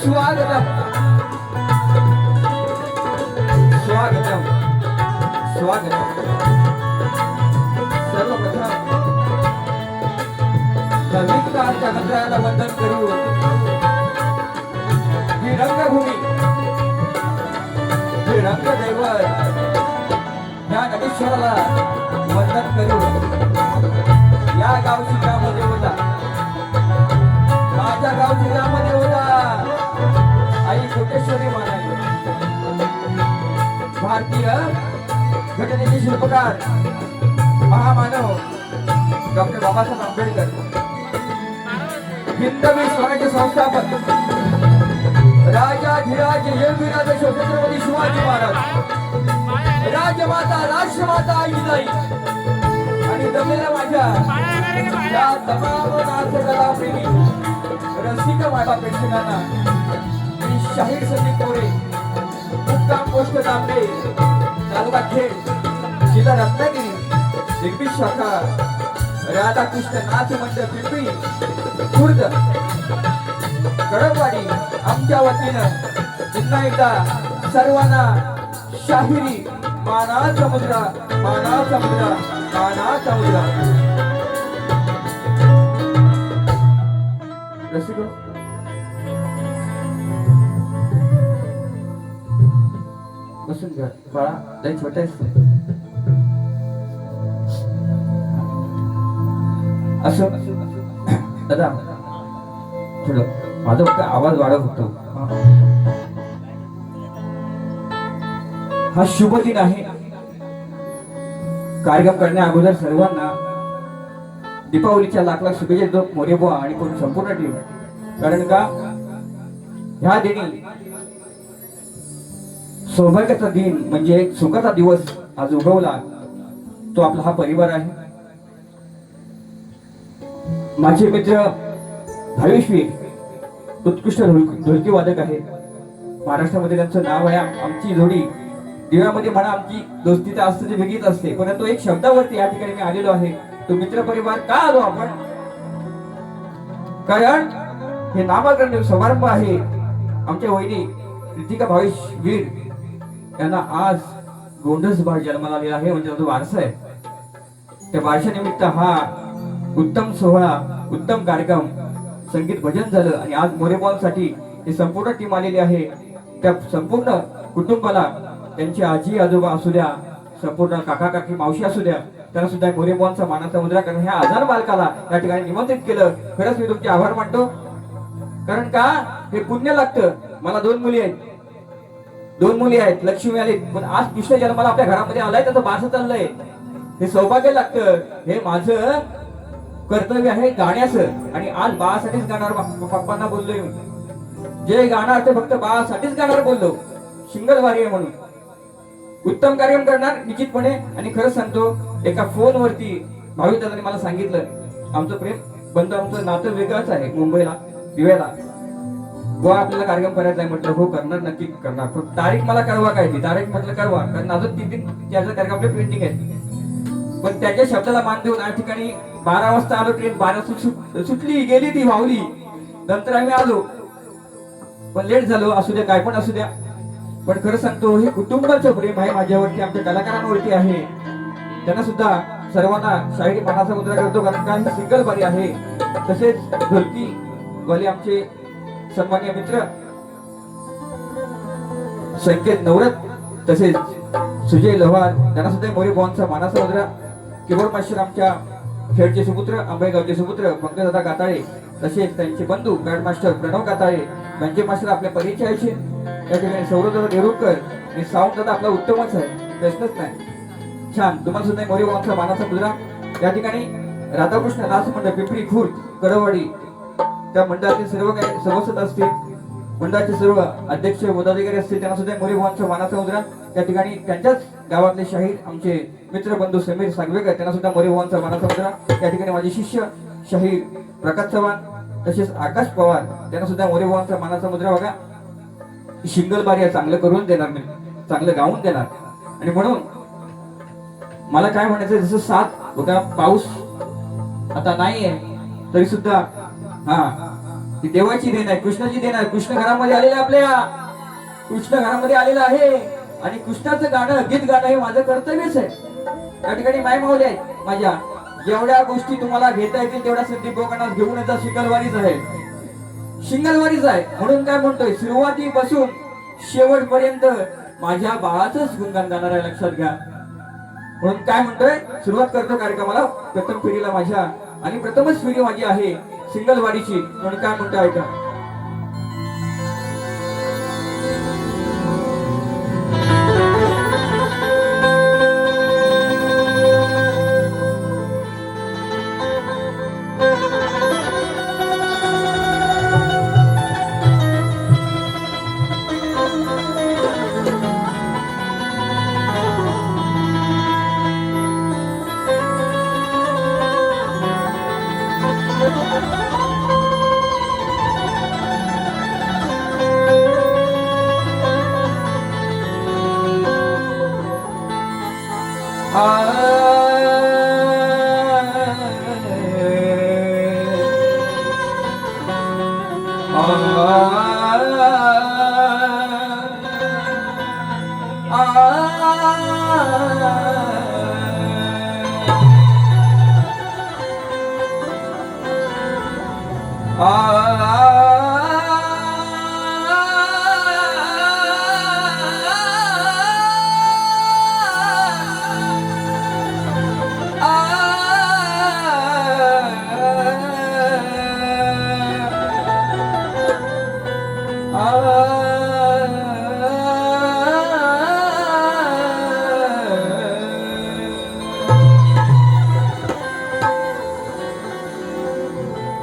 स्वागतम स्वागतम स्वागतम सर्वप्रथम संगीतकारच्या मंत्र्याला वंदन करू ही रंगभूमी ही रंगदैवत या नटेश्वराला वंदन करू या गावची ग्रामदेवता माझ्या गावची ग्रामदेवता आई कोटेश्वरी मानाई भारतीय घटनेचे शिल्पकार महामानव डॉक्टर बाबासाहेब आंबेडकर हिंदवी स्वराज्य संस्थापक राजाधिराज योगीराज छत्रपती शिवाजी महाराज राजमाता राष्ट्रमाता आईजाई आणि जमलेल्या माझ्या या तमाम नाचकलाप्रेमी रसिक माता प्रेक्षकांना शाहीर संदीप कोरे मुक्काम पोस्ट तांबे तालुका खेड जिल्हा रत्नागिरी दिग्बी शाखा राधाकृष्ण नाथ मंडळ पिंपरी खुर्द कडकवाडी आमच्या वतीनं पुन्हा एकदा सर्वांना शाहिरी मानाचा मुद्रा मानाचा मुद्रा मानाचा मुद्रा रसिक बसून घ्या बाळा लय छोटे असं दादा थोडं माझा फक्त आवाज वाढत होतो हा शुभ दिन आहे कार्यक्रम करण्या अगोदर सर्वांना दीपावलीच्या लाख लाख शुभेच्छा देतो मोरेबुवा आणि संपूर्ण टीम कारण का ह्या दिनी सौभाग्याचा दिन म्हणजे सुखाचा दिवस आज उगवला तो आपला हा परिवार आहे माझे मित्र भावेशवीर उत्कृष्ट ढोलकी वादक आहे महाराष्ट्रामध्ये त्यांचं नाव आहे आमची जोडी दिव्यामध्ये म्हणा आमची दोस्ती तर असते वेगळीच असते परंतु एक शब्दावरती या ठिकाणी मी आलेलो आहे तो मित्र परिवार का आलो आपण कारण हे नामकरण समारंभ आहे आमच्या वहिनी रितिका भावेशवीर यांना आज गोंडस बाळ जन्माला आलेला आहे म्हणजे तो वारसा आहे त्या वारशानिमित्त हा उत्तम सोहळा उत्तम कार्यक्रम संगीत भजन झालं आणि आज मोरेबॉलसाठी ही संपूर्ण टीम आलेली आहे त्या संपूर्ण कुटुंबाला त्यांची आजी आजोबा असू द्या संपूर्ण काका काकी मावशी असू द्या त्यांना सुद्धा मोरेबॉलचा मानाचा मुद्रा करून ह्या आजार बालकाला या ठिकाणी निमंत्रित केलं खरंच मी तुमचे आभार मानतो कारण का हे पुण्य लागतं मला दोन मुली आहेत लक्ष्मी आली पण आज कृष्ण जन्माला आपल्या घरामध्ये आलाय त्याचं बारसं चाललंय हे सौभाग्य लागतं हे माझं कर्तव्य आहे गाण्याचं आणि आज बाळासाठीच गाणार पप्पांना बोललोय जे गाणार ते फक्त बाळासाठीच गाणार बोललो सिंगल वारी आहे म्हणून उत्तम कार्यक्रम करणार निश्चितपणे आणि खरंच सांगतो एका फोनवरती भावी दादांनी मला सांगितलं आमचं प्रेम बंद आमचं नातं वेगळंच आहे मुंबईला दिव्याला गोवा आपल्याला कार्यक्रम करायचा आहे म्हटलं हो करणार नक्की करणार पण तारीख मला कळवा काय ती तारीख म्हटलं कळवा कारण अजून 3 त्याचा कार्यक्रम आपले पेंडिंग आहे पण त्याच्या शब्दाला मान देऊन या ठिकाणी 12 वाजता आलो ट्रेन 12 सुटली गेली ती वावली नंतर आम्ही आलो पण लेट झालो असू द्या काय पण असू द्या पण खरं सांगतो हे कुटुंबाचं प्रेम आहे माझ्यावरती आमच्या कलाकारांवरती आहे त्यांना सुद्धा सर्वांना शाहिरी मानाचा मुद्रा करतो कारण का ही सिंगल बारी आहे तसेच ढोलकी वाले आमचे सन्माननीय मित्र संकेत नवरत तसेच सुजय लव्हाण त्यांना सुद्धा मोरे बॉनचा मानाचा मुद्रा. कीबोर्ड मास्टर आमच्या खेळचे सुपुत्र आंबेगावचे सुपुत्र पंकजदादा काताळे, तसेच त्यांचे बंधू बॅट मास्टर प्रणव काताळे, बँके मास्टर आपल्या परिचयाचे या ठिकाणी सौरवदादा देरुळकर आणि साऊंड दादा आपला उत्तमच आहे, प्रश्नच नाही. छान. तुम्हाला सुद्धा मोरे बॉनचा मानाचा मुद्रा. या ठिकाणी राधाकृष्ण नाच मंडळ पिंपरी खुर्द कडवाडी त्या मंडळातील सर्व काही सभासद असतील, मंडळाचे सर्व अध्यक्ष पदाधिकारी असतील, त्यांना सुद्धा मोरे बॉनचा मानाचा मुद्रा. त्या ठिकाणी त्यांच्याच गावातले शाहीर आमचे मित्र बंधू समीर सागवेकर, त्यांना सुद्धा मोरे बॉनचा मानाचा मुद्रा. त्या ठिकाणी माझे शिष्य शाहीर प्रकाश चव्हाण तसेच आकाश पवार, त्यांना सुद्धा मोरे बॉनचा मानाचा मुद्रा. बघा शिंगलबारी चांगलं करून देणार, मी चांगलं गाऊन देणार. आणि म्हणून मला काय म्हणायचं, जसं साथ बघा पाऊस आता नाहीये तरी सुद्धा ती देवाची देण आहे, कृष्णाची देण आहे. कृष्ण घरामध्ये आलेला आपल्या, कृष्ण घरामध्ये आलेला आहे आणि कृष्णाचं गाणं गीत गाणं हे माझं कर्तव्यच आहे. त्या ठिकाणी माय माऊली आहेत माझ्या, जेवढ्या गोष्टी तुम्हाला घेता येतील तेवढ्या सिद्धिभोगांना घेऊन येतात. शिंगलवारीच आहे, शिंगलवारीच आहे. म्हणून काय म्हणतोय, सुरुवातीपासून शेवटपर्यंत माझ्या बाळाचंच गुणगान गाणार आहे, लक्षात घ्या. म्हणून काय म्हणतोय, सुरुवात करतो कार्यक्रमाला प्रथम फेरीला माझ्या, आणि प्रथमच फेरी माझी आहे सिंगलवाडीची. म्हणून काय म्हणतोय ऐका.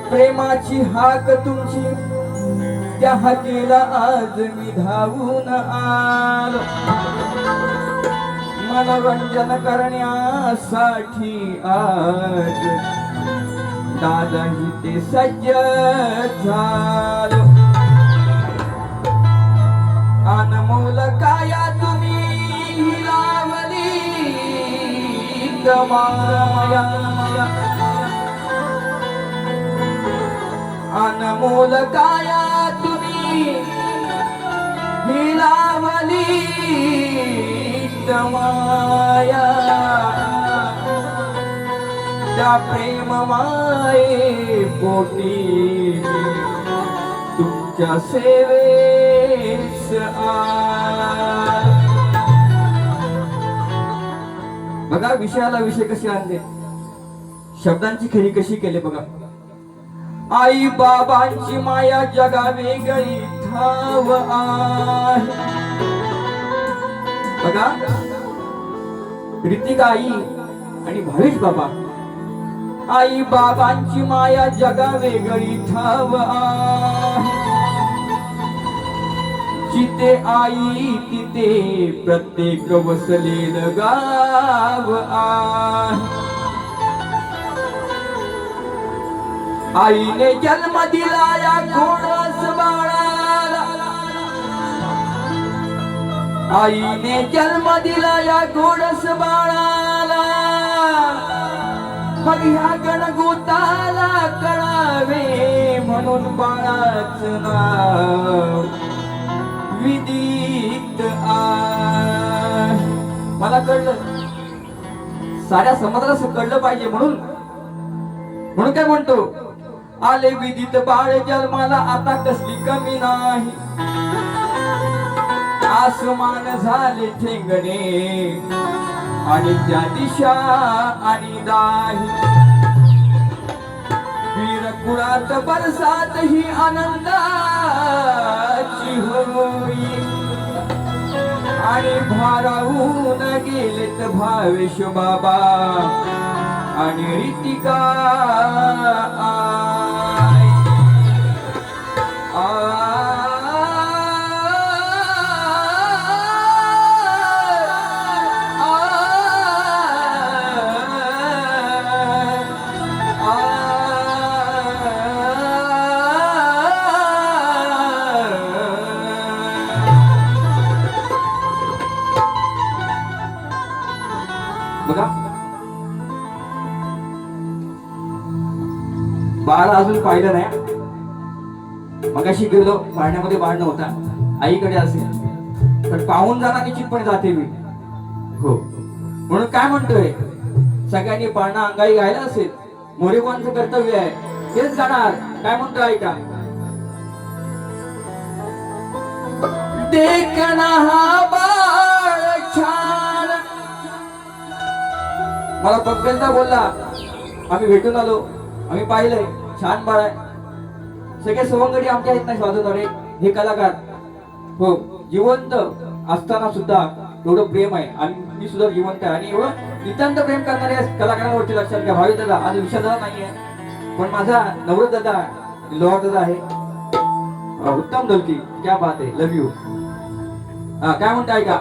प्रेमाची हाक तुमची, त्या हाकेला आज मी धावून आलो, मनोरंजन करण्यासाठी आज दादाही ते सज्ज झालो. अनमोल काया तुम्ही लावली माया, अनमोल काया तुम्ही हिलावली माया, त्या प्रेम माये पोटी तुमच्या सेवेस बघा. विषयाला विषय कसे आणले, शब्दांची खरी कशी केली बघा. आई बाबांची माया जगा वेगळी ठाव आहे बघा. ऋतिका आई आणि भावेश बाबा, आई बाबांची माया जगा वेगळी ठाव आहे, जिथे आई तिथे प्रत्येक वसलेलं गाव आहे. आईने जन्म दिला या गोडस बाळाला, आईने जन्म दिला या गोडस बाळाला, मग ह्या गणगोताला कळावे म्हणून बाळाचं नाव विदित आहे. मला कळलं, साऱ्या समाजाला कळलं पाहिजे म्हणून काय म्हणतो, आले विदित बाळ जन्माला आता कसली कमी नाही, आसमान झाले ठेंगणे आणि त्या दिशा आणि दाही वीर कुळात बरसात ही आनंदाची होई आणि भारावून गेलेत भावेश बाबा आणि रीतिका बघा बाळ अजून पाहिलं नाही. मगाशी गेलो पाळण्यामध्ये बाळ नव्हता, आईकडे असेल, पण पाहून जाणार निश्चितपणे जाते मी. हो, म्हणून काय म्हणतोय, सगळ्यांनी पाळणा अंगाई घायला असेल, मोरेबांचं कर्तव्य आहे, तेच जाणार. काय म्हणतोय ऐका. देखना हा बाळ छान, मला पंकजदा बोलला, आम्ही भेटून आलो, आम्ही पाहिलंय, छान बाळ आहे. सगळे सवंगडी आमच्या आहेत ना स्वादुद्वारे, हे कलाकार. हो, जिवंत असताना सुद्धा एवढं प्रेम आहे आणि मी सुद्धा जिवंत आहे आणि एवढं नितांत प्रेम करणाऱ्या कलाकारांवरती लक्षात घ्या. भावी दादा आणि विशाल दादा नाहीये, पण माझा नवरत दादा लोहार दादा आहे, उत्तम ढोलकी, क्या बात आहे, लव यू. हा, काय म्हणता ऐका.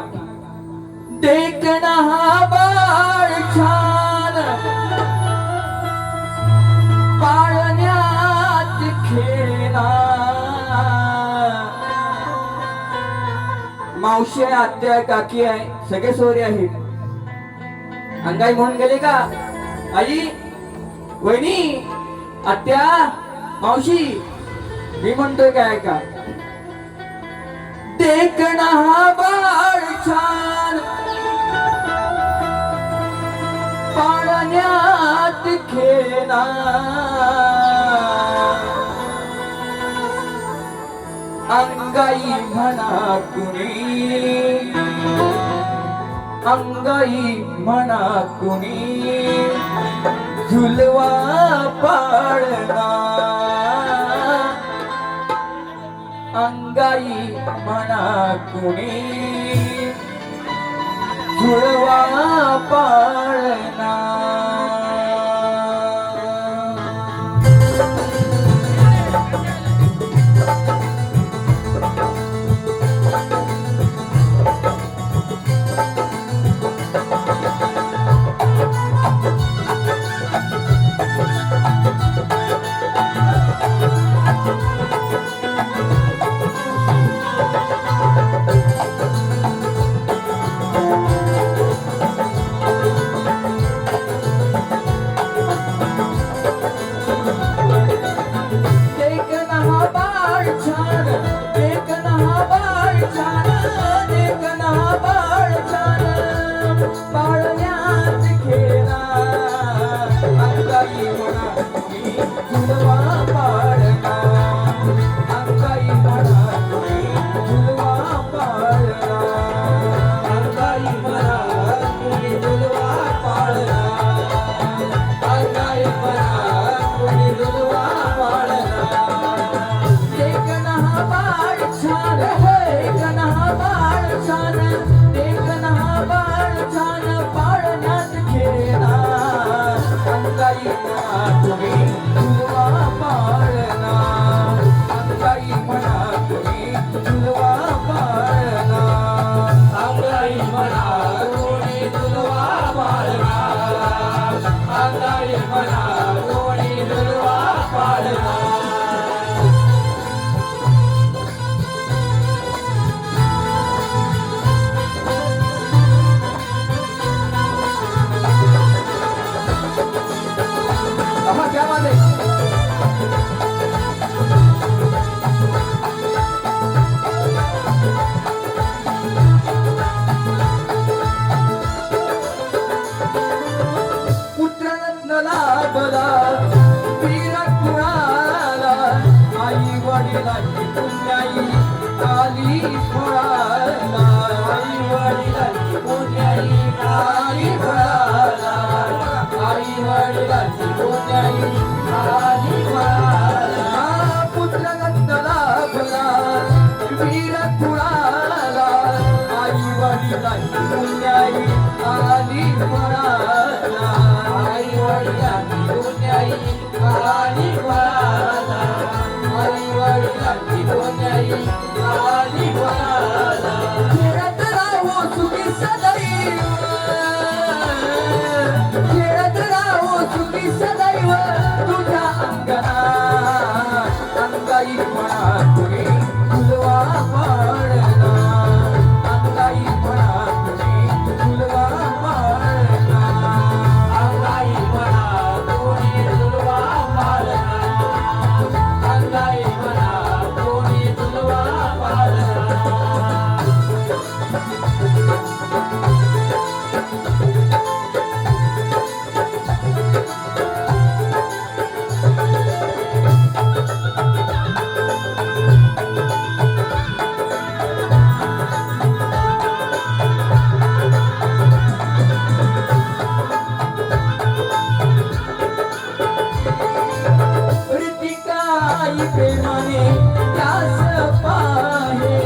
देखना हा बाळ छान, पाळण्यात खेळना. मावशी आहे, आत्या आहे, काकी आहे, सगळे सोयरे आहेत. अंगाई म्हणून गेले का, आई, वहिनी, आत्या, मावशी, मी म्हणतोय काय का. देखना हा बाळ छान, पाळण्यात खेळना. अंगाई म्हणा कुणी, अंगाई म्हणा कुणी, झुलवा पाळणा. अंगाई म्हणा कुणी, झुलवा पाळणा. वडिलांची पुण्याई आली वळाला आई वडिलांची पुण्याई आली वळाला आई वडिलांची पुण्याई आली वळाला खेळत राहो सुखी सदैव खेळत राहो सुखी सदैव तुझ्या अंगणात अंगाई म्हणा तुझी फुलवा पाळला अंगाई म्हणा तुझी फुलवा पाळला अंगाई म्हणा तुझी फुलवा पाळला अंगाई म्हणा तुझी फुलवा पाळला ऋतिकाई प्रेमाने त्यास पाहे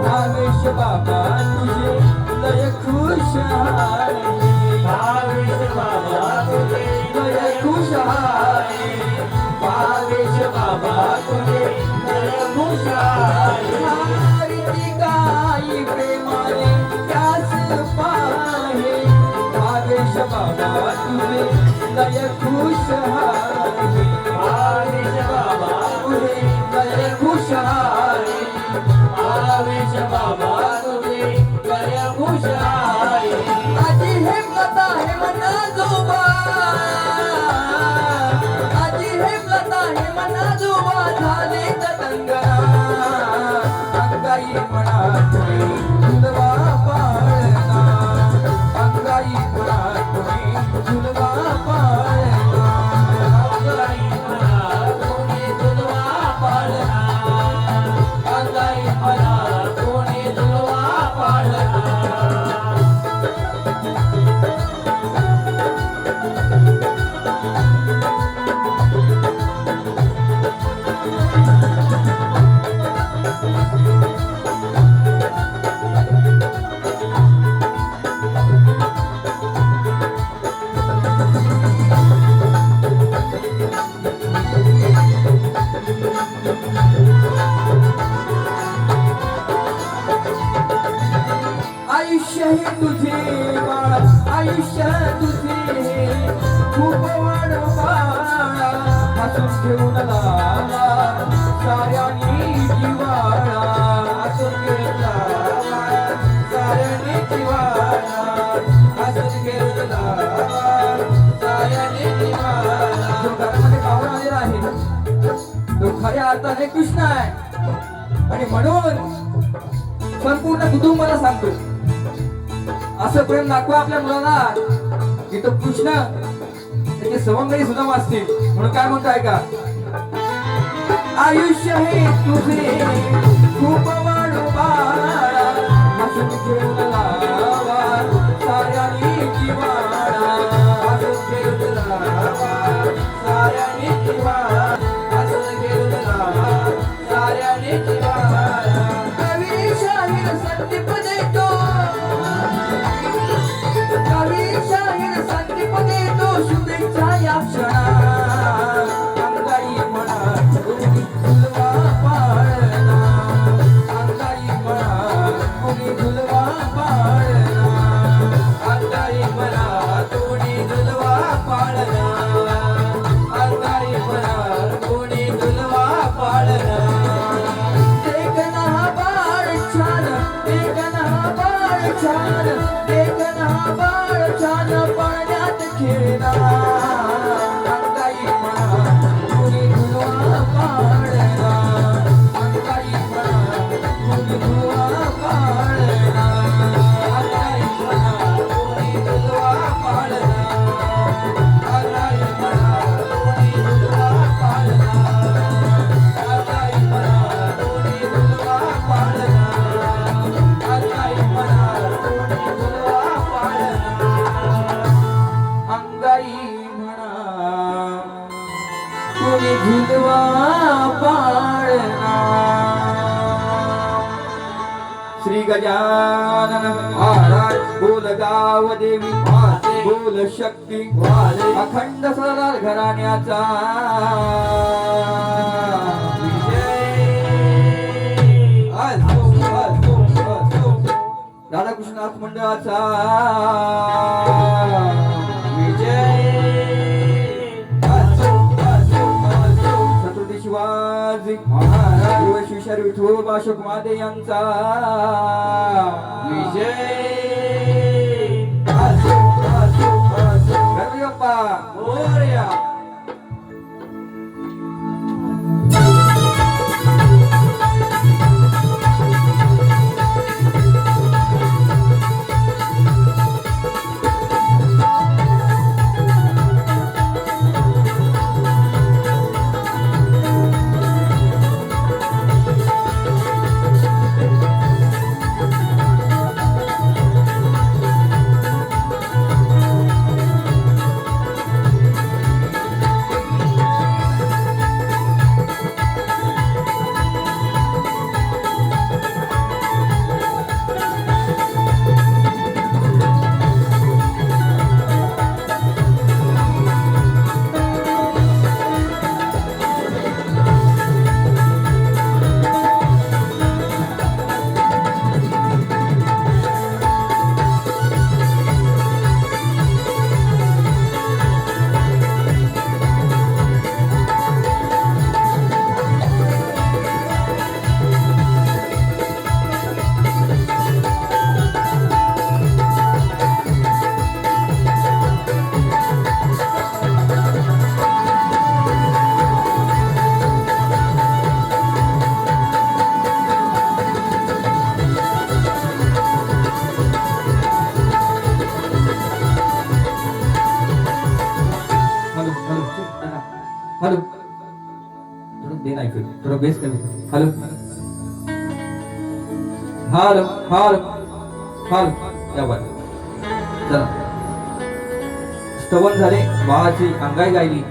भावेश बाबा तुझे लय खुश आहे भावेश बाबा तुझे लय खुश आहे भावेश बाबा तुझे लय खुश आहे ऋतिकाई प्रेमाने त्यास पाहे भावेश बाबा तुझे लय खुश आहे भावेश बाबा तुझे लय खुश आहे भावेश बाबा तुझे लय खुश आहे आजी हिम्मत आहे मना जोबा आजी हिम्मत आहे मना जोबा झाले तंगना अंगाई म्हणा तुझी फुलवा पाळना अंगाई म्हणा तुझी फुलवा पाळना अंगाई म्हणा तुझी फुलवा पाळना अंगाई म्हणा तुझी फुलवा पाळना आयुष्य हे तुझे बाळा आयुष्य तुझे खूप वाढ बाळा हसून घेऊन लावा साऱ्यानी जिवाळा हसून घेऊन लावा साऱ्यानी जिवाळा हसून घेऊन लावा साऱ्यानी जिवाळा जो घरामध्ये पाहुणा आलेला आहे तो खऱ्या अर्थाने कृष्ण आहे आणि म्हणून संपूर्ण कुटुंबाला सांगतो असं प्रेम दाखवा आपल्या मुलांना की तो कृष्ण त्याचे सवंगडी सुद्धा वाचतील म्हणून काय म्हणताय का आयुष्य हे तुझे खूप वाढू बाळा हसून घेऊन लावा साऱ्यानी जिवाळा हसून घेऊन लावा साऱ्यानी जिवाळा हसून घेऊन लावा साऱ्यानी जिवाळा कवी शाहीर संदीप देतो कवी शाहीर संदीप देतो शुभेच्छा या क्षणा अंगाई म्हणा तुझी फुलवा पाळना अंगाई म्हणा तुझी फुलवा पाळना अंगाई म्हणा तुझी फुलवा पाळना अंगाई म्हणा तुझी फुलवा पाळना देखना बाळ छान देखना बाळ छान देखना बाळ छान पाण्यात खेळना अंगाई म्हणा तुझी फुलवा पाळना अंगाई म्हणा तुझी फुलवा पाळना अंगाई म्हणा तुझी फुलवा पाळना अंगाई म्हणा तुझी फुलवा पाळना अंगाई म्हणा तुझी फुलवा पाळना अंगाई म्हणा तुझी फुलवा पाळना अंगाई म्हणा तुझी फुलवा पाळना श्री गजानन महाराज बोल गाव देवी माते बोल शक्ती वाले अखंड सरदार घराण्याचा राधाकृष्णनाथ मंडळाचा छत्रपती शिवाजी महाराज शिवशाही विठोबा अशोक मादे यांचा गणपती बाप्पा मोरया. हेलो थोड़ा देना है फिर थोड़ा बेस कर हेलो हेलो हेलो हेलो क्या बात चला स्तवन झाले बाळाची अंगाई गायली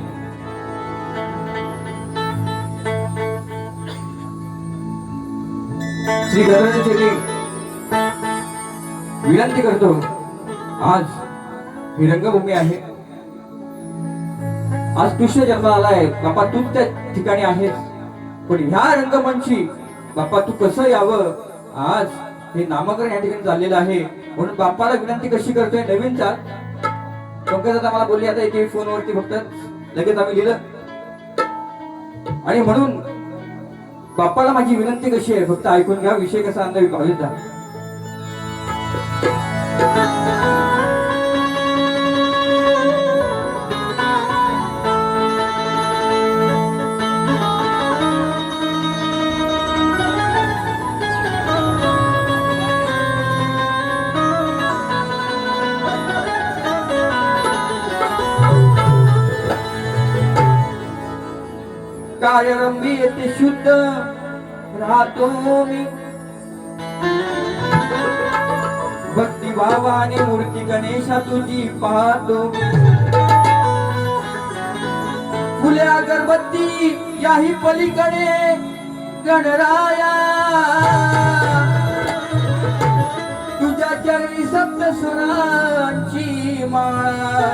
श्री गणेशाची विनंती करतो आज ही रंगभूमी आहे आज कृष्ण जन्माला आलाय बाप्पा तू त्या ठिकाणी आहेस पण ह्या रंगमंची बाप्पा तू कसं यावं आज हे नामकरण या ठिकाणी चाललेलं आहे म्हणून बाप्पाला विनंती कशी करतोय नवीनचा पंकज मला बोलली आता येते फोनवरती फक्त लगेच आम्ही लिहिलं आणि म्हणून बाप्पाला माझी विनंती कशी आहे फक्त ऐकून घ्या विषय कसा अंदाज भावित कायरंबी येथे शुद्ध राहतो मी भक्ती भावाने मूर्ती गणेशा तुझी पाहतो फुले अगरबत्ती याही पलीकडे गणराया तुझ्या चरणी सप्त सुरांची माळा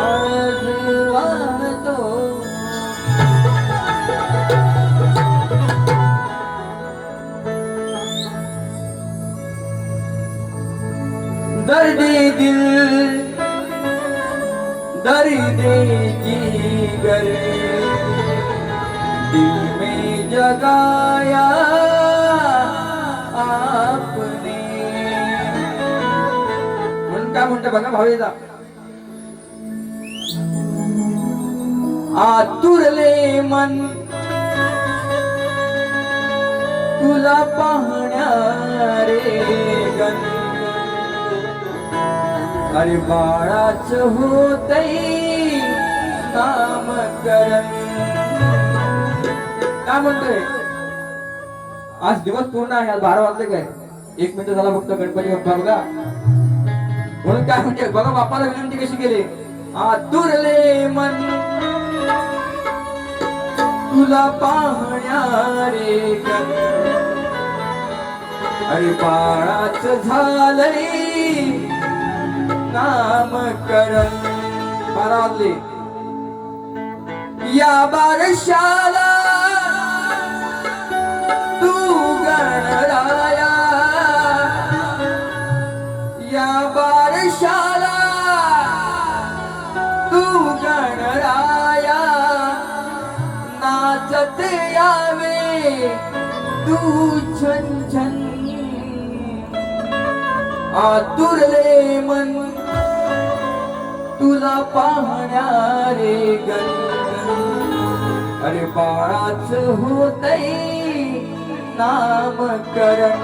आज वाहतो दर्दे दिल दर्दे जिगर दिल में जगाया आपने म्हणून काय म्हणते बघा भावेचा आतुरले मन तुला पाहणारे गण अरे बाळाच होतई नामकरण काय म्हणतोय आज दिवस पूर्ण आहे आज 12 वाजले काय 1 मिनिट झाला फक्त गणपती बाप्पा बघा म्हणून काय म्हणते बघा बाप्पाला विनंती कशी केली आतुरले मन तुला पाहणारे गण अरे बाळाच झालंय नामकरण बाराले या बारशाला तू गणराया या बारशाला तू गणराया नाचत यावे तू छन छन आतुरले मन तुला पाहणारे गण अरे बाळाच होतय नामकरण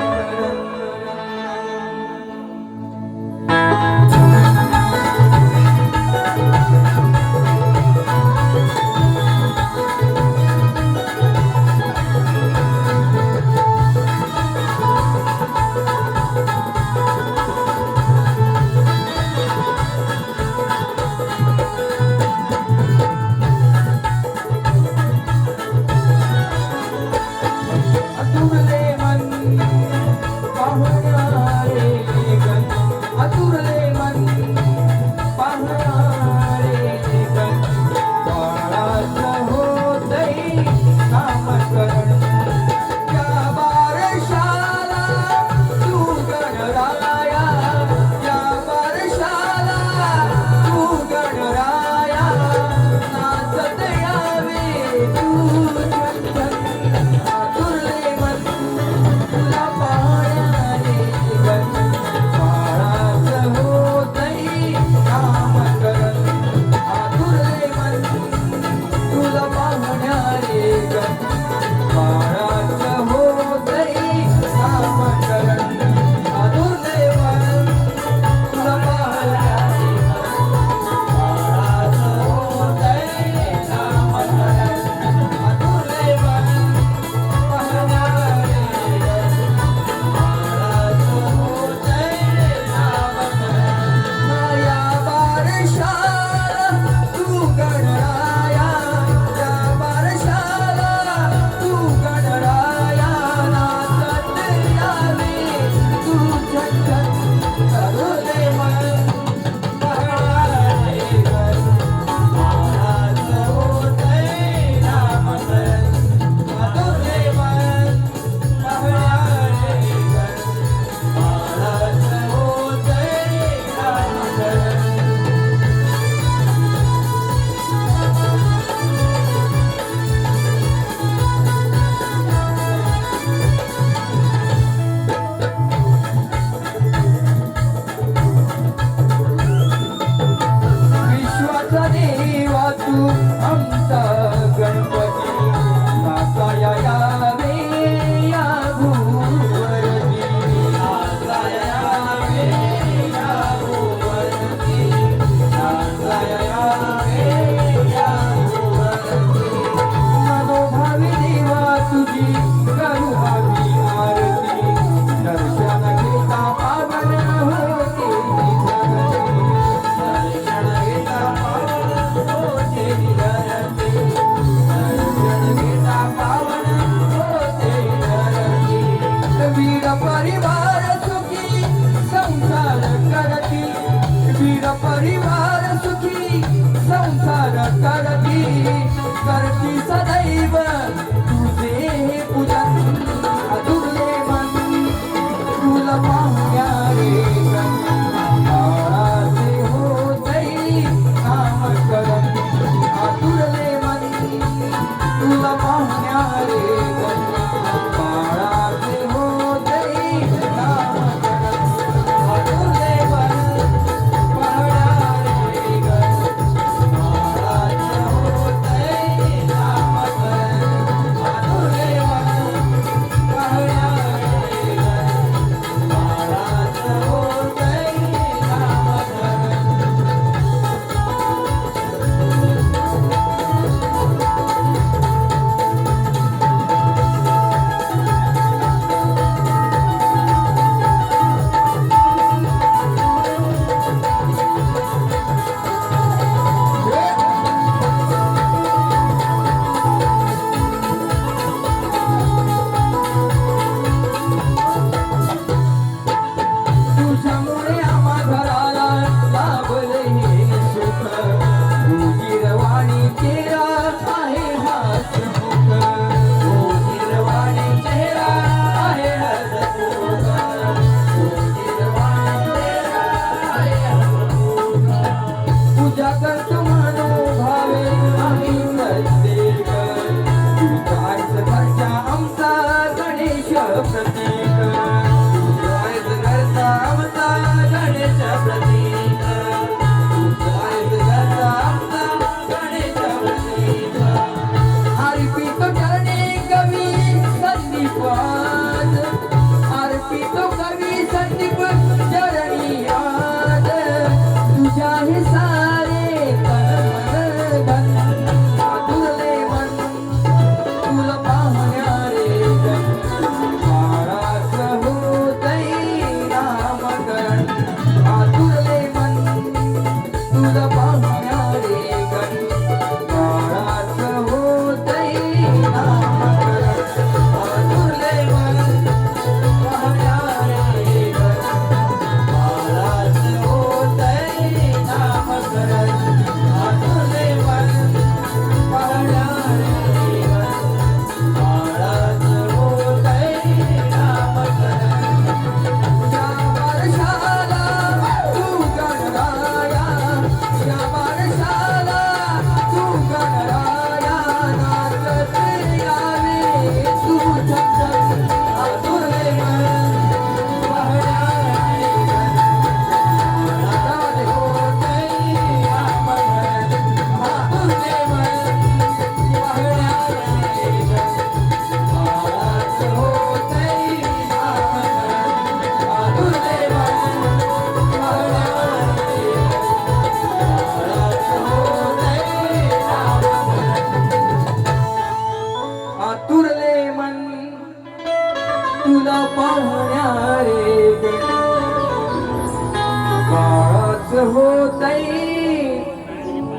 होतई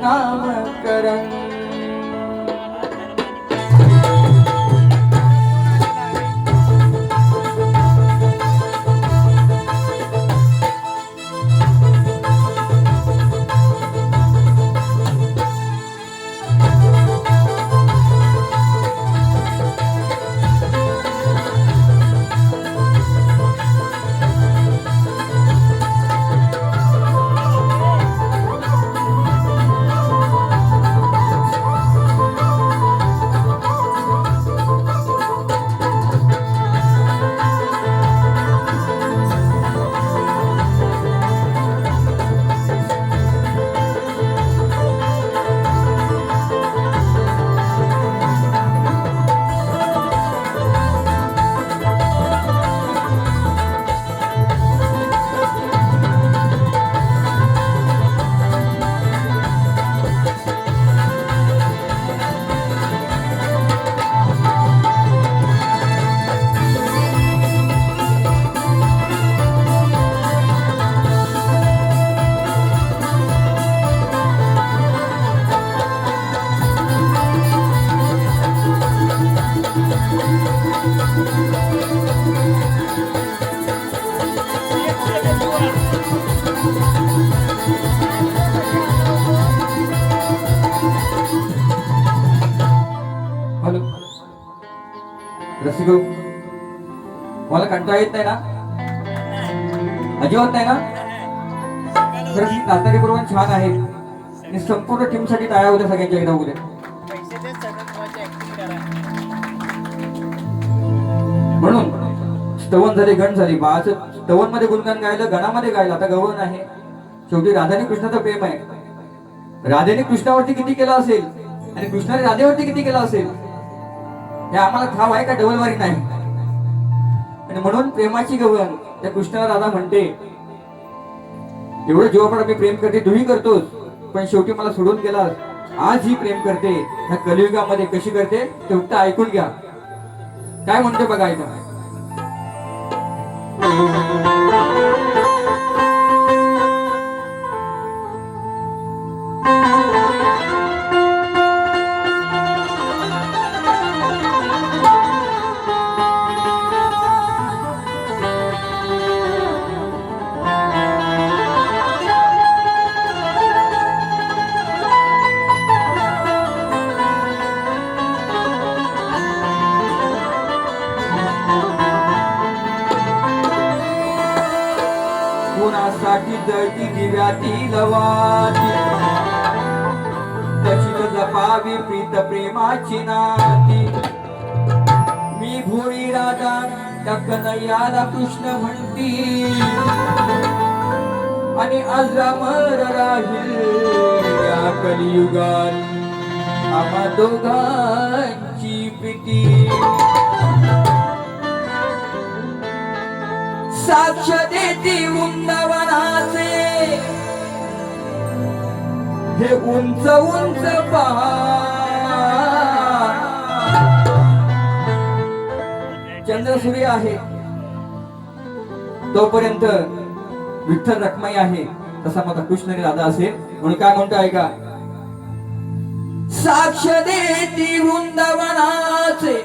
नामकरण. हॅलो रसिको, मला कंटाळा येत नाही ना? अजिबात नाही ना? खरंच नातारी बरोबर छान आहे आणि संपूर्ण टीम साठी टाळ्या होत्या सगळ्यांच्या एकदा उद्या. म्हणून स्तवन झाली, गण झाली. बाळाचं स्तवन मध्ये गुणगान गायलं, गणामध्ये गायलं, आता गवळण आहे. शेवटी राधाने कृष्णाचं प्रेम आहे. राधेने कृष्णावरती किती केलं असेल आणि कृष्णाने राधेवरती किती केलं असेल हे आम्हाला ठाव आहे का? डबलवारी नाही. आणि म्हणून प्रेमाची गवळण त्या कृष्णाला राधा म्हणते, एवढं जीवापड मी प्रेम करते, तूही करतोस, पण शेवटी मला सोडून गेलास. आज ही प्रेम करते, ह्या कलियुगामध्ये कशी करते ते फक्त ऐकून घ्या. काय म्हणते बघा ऐका. कोणासाठी जळती दिव्यातील वाती, तशीच जपावी प्रीत प्रेमाची नाती. मी भोळी राधा त्या कन्हैयाला कृष्ण म्हणती आणि अजरामर राहील या कलियुगात आम्हा दोघांची प्रीती. साक्ष देती वृंदावनाचे हे उंच उंच पहाड. चंद्र सूर्य आहे तोपर्यंत विठ्ठल रखमाई आहे, तसा माझा कृष्ण आणि राधा असेल. म्हणून काय म्हणतो ऐका. साक्ष देती वृंदावनाचे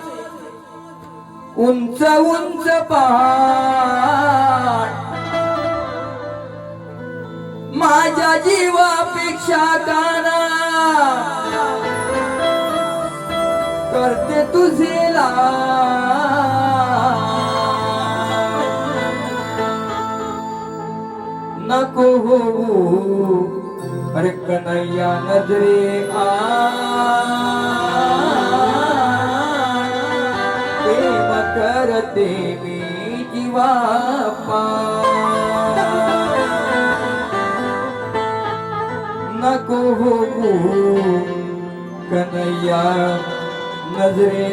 उंच उंच पहाड, माझ्या जीवापेक्षा काना करते तुझे लाड. नको हो अरे कन्हैया नजरे प्रेम करते मी जीवा नको हो कन्हैया नजरे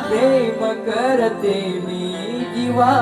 प्रेम करते मी जीवा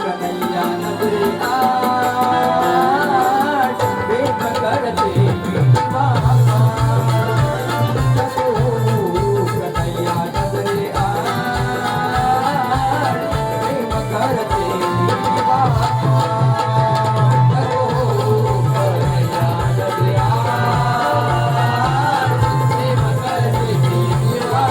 कन्हैया नजरे आठ प्रेम करते दीवाना कन्हैया नजरे आठ प्रेम करते दीवाना कन्हैया नजरे आठ प्रेम करते दीवाना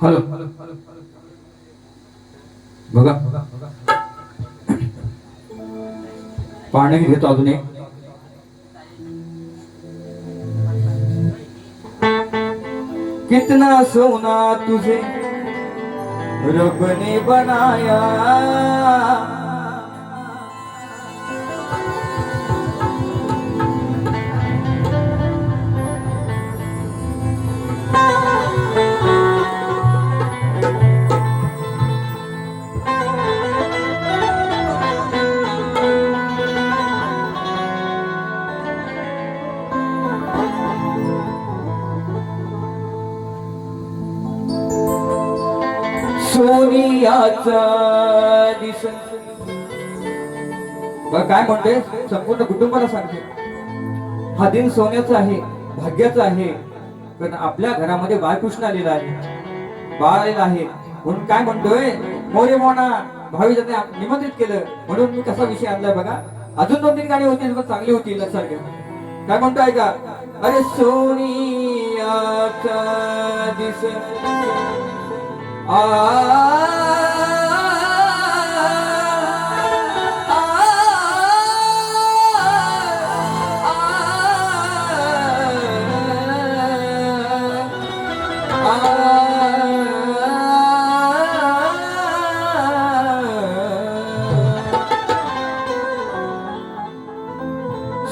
हॅलो बघा पाणी घेतो अजून एक. कितना सोना तुझे रब ने बनाया, सोनियाचा दिस. बघ काय म्हणते, संपूर्ण कुटुंबाला सांगते हा दिन सोन्याचा आहे, भाग्याचा आहे. पण आपल्या घरामध्ये बाळकृष्ण आलेला आहे, बाळ आलेला आहे. म्हणून काय म्हणतोय, मोरे मोना भावी जाते निमंत्रित केलं म्हणून मी कसा विषय आणलाय बघा. अजून 2-3 गाणी होती पण चांगली होती, लक्षात घ्या. काय म्हणतोय का, अरे सोनियाचा दिस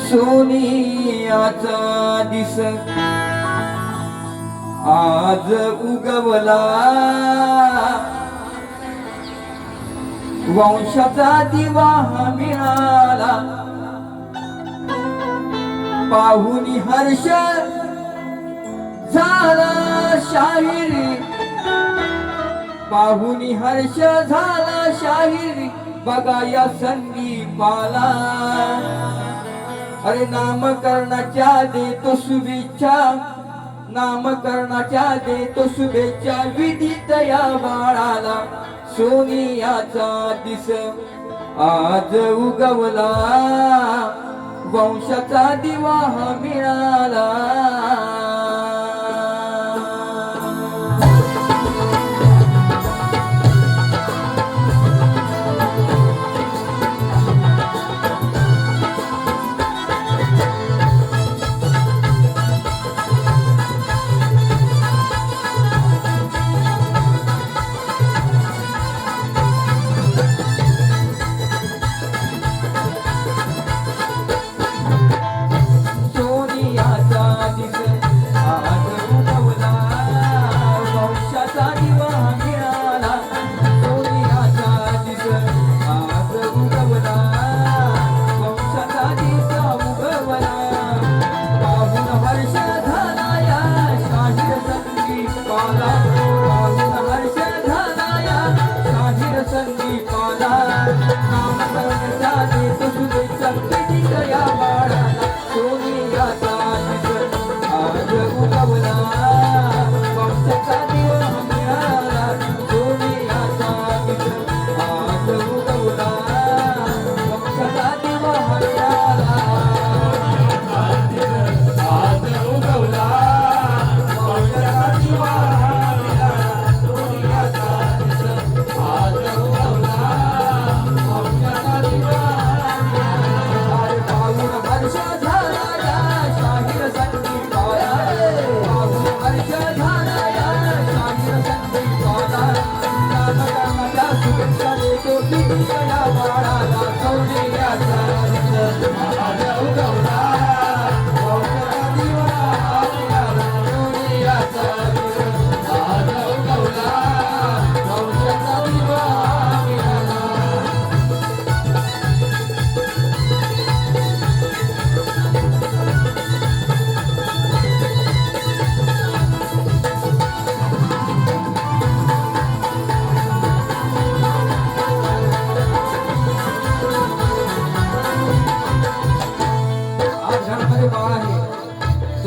सोनियाचा दिस आज उगवला, वंशाचा दिवा मिळाला. पाहुनी हर्ष झाला शाहिरी, पाहुनी हर्ष झाला शाहिरी. बघा या संगीपाला, अरे नामकरणाच्या देतो शुभेच्छा, नामकरणाच्या देतो शुभेच्छा. विधित या बाळाला सोनियाचा दिस आज उगवला, वंशाचा दिवा मिळाला.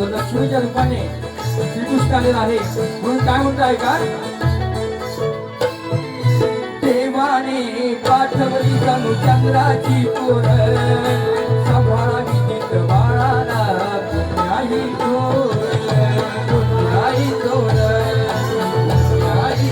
लक्ष्मीच्या रूपाने श्रीकृष्ण आलेला आहे. म्हणून काय म्हणताय का, देवाने पाठवली जणू चंद्राची कोर, सांभाळावी नीट बाळाला पुण्याही तोर, पुण्याही तोर, पुण्याही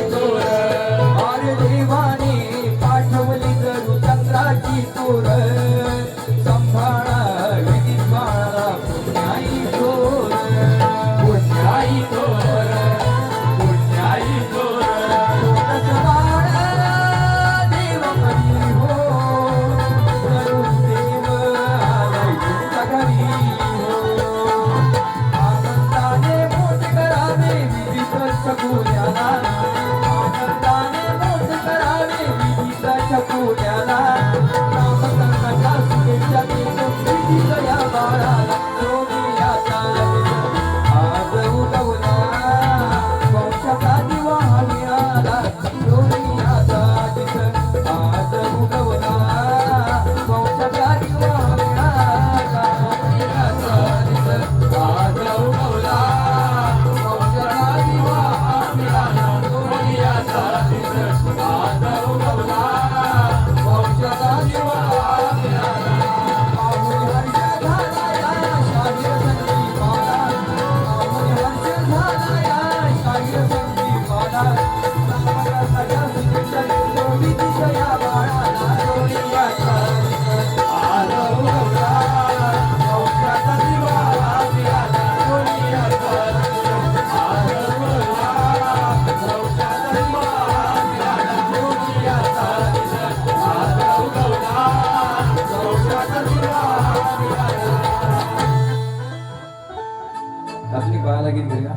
अजून पाहायला गेली का?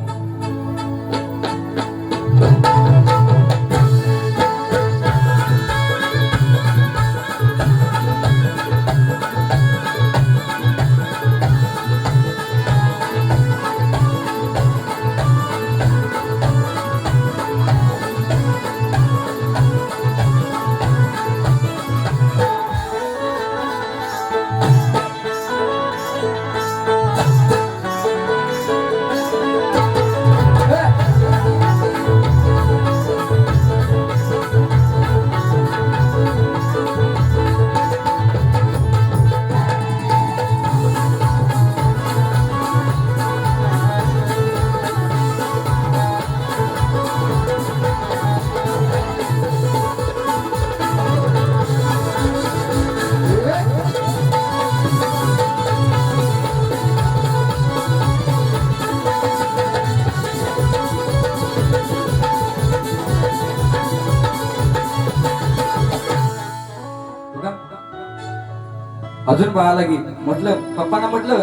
अजून पाहायला गेली. म्हटलं पप्पांना म्हटलं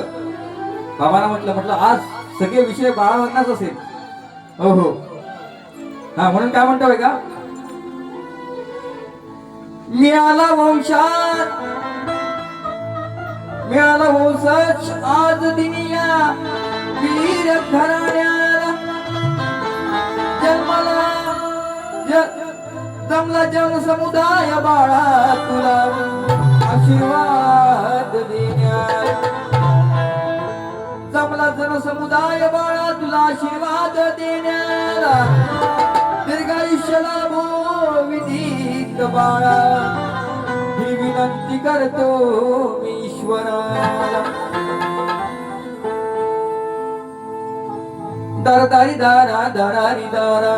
बाबांना म्हटलं आज सगळे विषय बाळावरनाच असेल. हो हो हा म्हणून काय म्हणतोय का मिळाला वंशज आज दिनिया वीर घराण्याला जमला जन समुदाय बाळा तुला आशीर्वाद देण्याला. जमला जन समुदाय बाळा तुला आशीर्वाद देण्याला. दीर्घायुष्य लाभो विधिक बाळा ही विनंती करतो मी ईश्वराला. दरदारी दारा दरारी दारा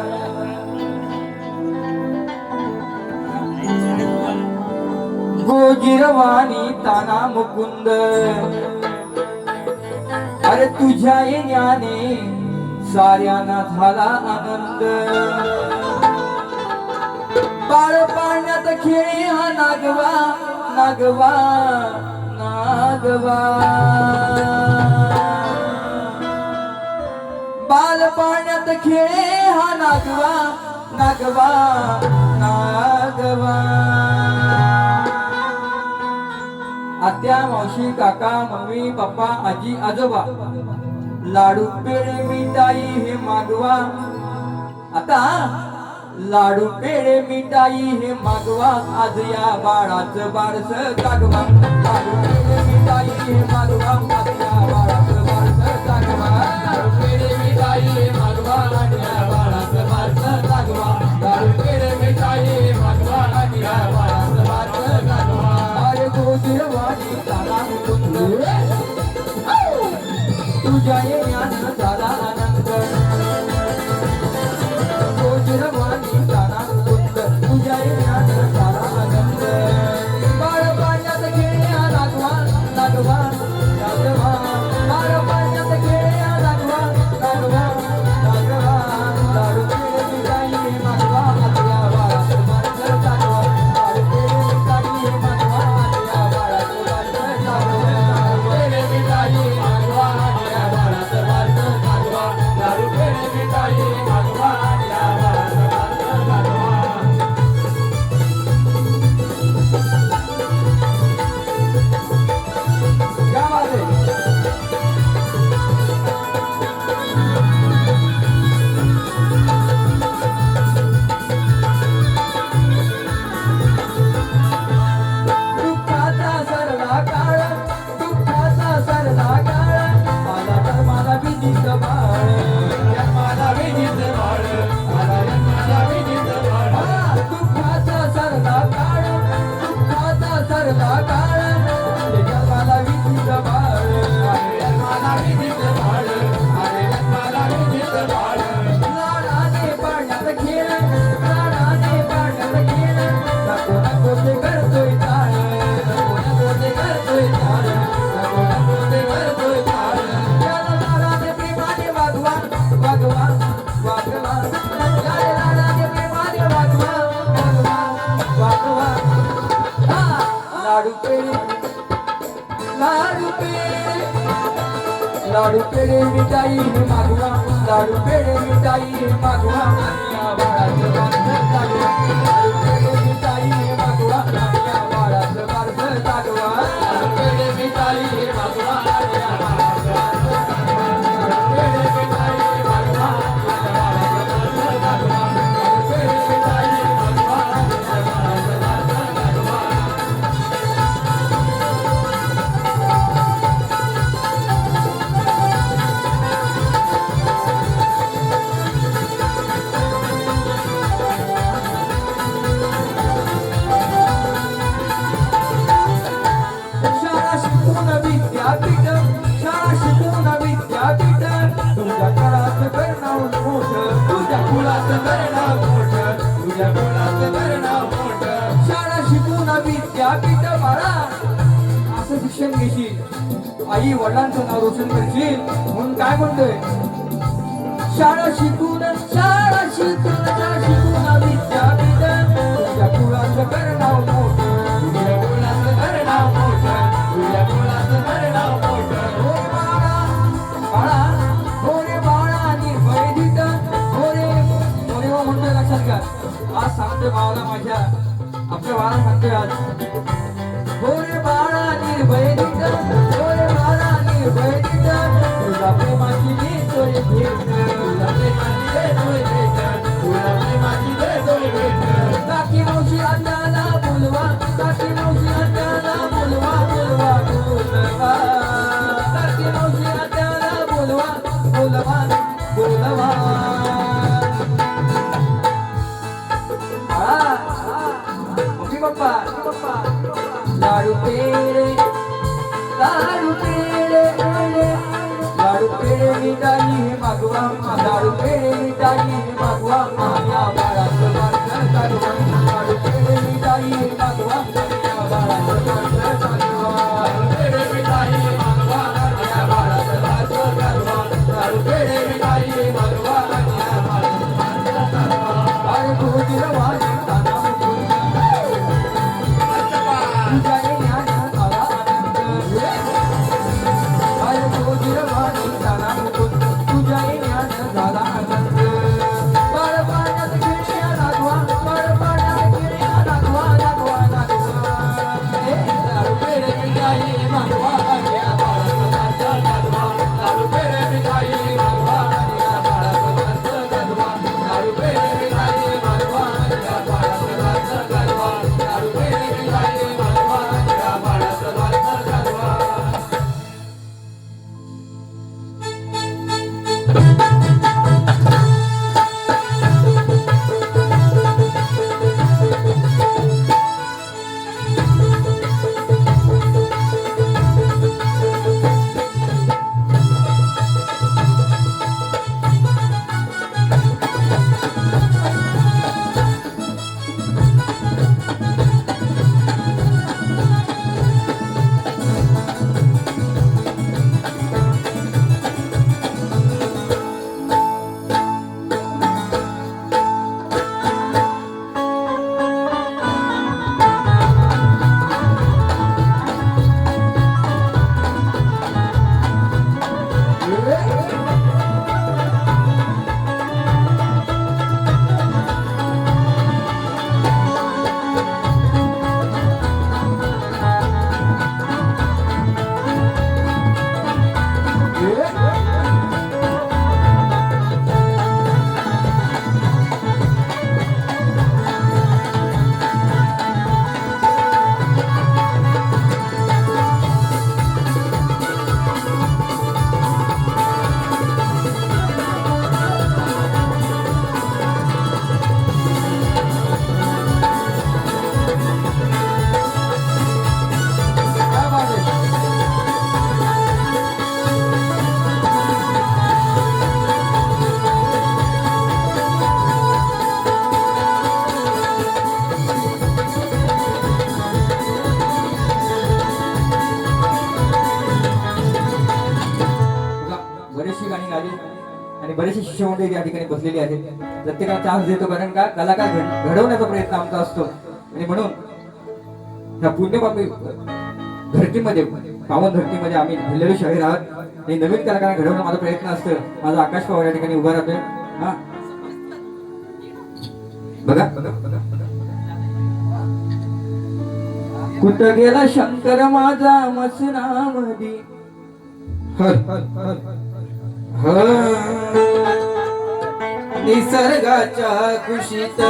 गोजिरवाणी ताना मुकुंद अरे तुझ्या येण्याने साऱ्यांना झाला आनंद. बाळ पाळण्यात खेळी हा नागवा नागवा नागवा. बाल पाळण्यात खेळे हा नागवा नागवा नागवा. आत्या मावशी काका मम्मी पप्पा आजी आजोबा लाडू पेढे मिठाई हे मागवा. आता लाडू पेढे मिठाई हे मागवा. आज या बाळाचं बारस जागवा. लाडू पेढे मिठाई हे मागवा. आज या बाळाचं बारस जागवा. लाडू पेढे मिठाई हे मागवा. आज या बाळाचं बारस जागवा. लाडू पेढे मिठाई हे मागवा. आज या बाळाचं बारस जागवा. अरे गोजिरवाणी ताना मुकुंद तुझ्या येण्यानं झाला आनंद. गोजिरवाणी ताना मुकुंद तुझ्या येण्यानं झाला आनंद. बाळ पाण्यात खेळ्या नागवा नागवा नागवा. बाळ पाण्यात खेळ्या नागवा नागवा नागवा. लाडू पेढे मिठाई हे मागवा. आज या बाळाचं बारस जागवा. लाडू पेढे मिठाई हे मागवा. आज या बाळाचं बारस जागवा. पेढे मिठाई हे मागवा. आज या बाळाचं बारस जागवा. लाडू पेढे मिठाई हे मागवा लाडू पेढे मिठाई हे मागवा या बाळाचं वारस जागवा लाडू पेढे मिठाई हे मागवा या बाळाचं वारस जागवा लाडू पेढे मिठाई हे मागवा या बाळाचं वारस जागवा लाडू पेढे मिठाई हे मागवा या बाळाचं वारस जागवा लाडू पेढे मिठाई हे मागवा या बाळाचं वारस जागवा विद्यापीठ शाळा शिकून विद्यापीठ तुझ्या कुळाचं करणाव मोठं तुझ्या कुळाचं करणाव मोठं तुझ्या कुळाचं करणाव मोठं शाळा शिकून विद्यापीठ बाळा असं शिक्षण घेशील आई वडिलांचं नाव रोशन करशील म्हणून काय म्हणतोय शाळा शिकून विद्यापीठ तुझ्या कुळाचं करणाव मोठं तुझ्या कुळाचं करणाव मोठं तुझ्या कुळाचं करणाव मोठं हो बाळा हो रे बाळा निर्भयदित हो रे हो म्हणतोय लक्षात घ्या आज सांगतोय भावाला माझ्या आपल्या बाळा सांगतोय आज हो रे बाळा निर्भयदित हो रे बाळा निर्भयदित तुझा प्रेमाची देतोय भेट तुझा प्रेमाची देतोय भेट तुझा प्रेमाची देतोय भेट काकी मावशी आत्याला बोलवा काकी मावशी आत्याला बोलवा बोलवा बोलवा काकी मावशी आत्याला बोलवा बोलवा बोलवा मम्मी पप्पा लाडू पेढे लाडू पेढे लाडू पेढे मिठाई हे मागवा लाडू पेढे मिठाई हे मागवा या बाळाचं वारस जागवा लाडू पेढे मिठाई हे मागवा या बाळाचं वारस जागवा लाडू पेढे मिठाई हे मागवा या बाळाचं वारस जागवा लाडू पेढे मिठाई हे मागवा या बाळाचं वारस जागवा अरे तुझी रवानी ताना तुझ्या ज्ञान आला आनंद अरे तुझी रवानी ताना तुझ्या ज्ञान झाला आनंद बाळ पाण्यात खेळ्या लागवा बाळ पाण्यात खेळ्या लागवा लागवा लागवा लाडू पेढे मिठाई मागवा या बाळाचं वारस जागवा लाडू पेढे मिठाई मागवा या बाळाचं वारस जागवा लाडू पेढे मिठाई मागवा या बाळाचं वारस जागवा लाडू पेढे मिठाई मागवा या बाळाचं वारस जागवा आणि बरेचसे शिष्यमंडळी या ठिकाणी बसलेली आहेत. प्रत्येकाला चान्स देतो, कारण का कलाकार घडवण्याचा प्रयत्न आमचा असतो. आणि म्हणून ह्या पुण्यपापी धरतीमध्ये पावन धरतीमध्ये आम्ही भिल्लेले शाहीर आहात आणि नवीन कलाकारांना घडवणं माझा प्रयत्न असतं. माझा आकाश पवार या ठिकाणी उभा राहतोय. हा बघा कुठं गेला शंकर माझा मसनामधी निसर्गाच्या कुशीत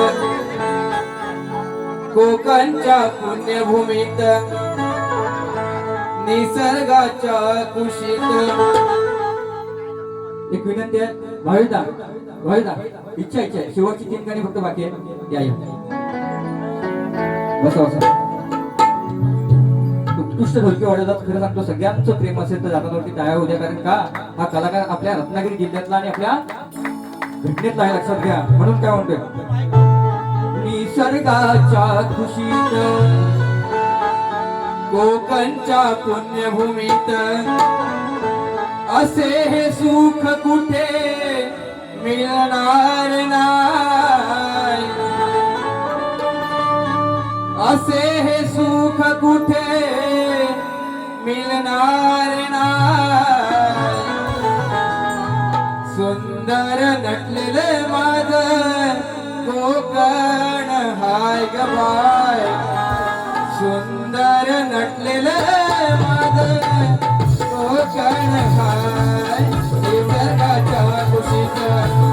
कोकणच्या पुण्यभूमीत निसर्गाच्या कुशीत. एक विनंती आहे भाविदा इच्छा आहे शेवटची 3 गाणी फक्त बाकी आहे. या बसा बसा. उत्कृष्ट ढोलकी वाजवतात. खरं सांगतो सगळ्यांचं प्रेम असेल तर जातावरती टाळ्या होऊ द्या, कारण का हा कलाकार आपल्या रत्नागिरी जिल्ह्यातला आणि आपल्या घटनेतला आहे, लक्षात घ्या. म्हणून काय म्हणतोय निसर्गाच्या खुशीत कोकणच्या पुण्यभूमीत असे हे सुख कुठे मिळणार नाही. असे हे सुख कुठे मिळणार नाही. सुंदर नटलेले माझं कोकण हाय ग बाय. सुंदर नटलेले माझं कोकण हाय. निसर्गाच्या कुशीत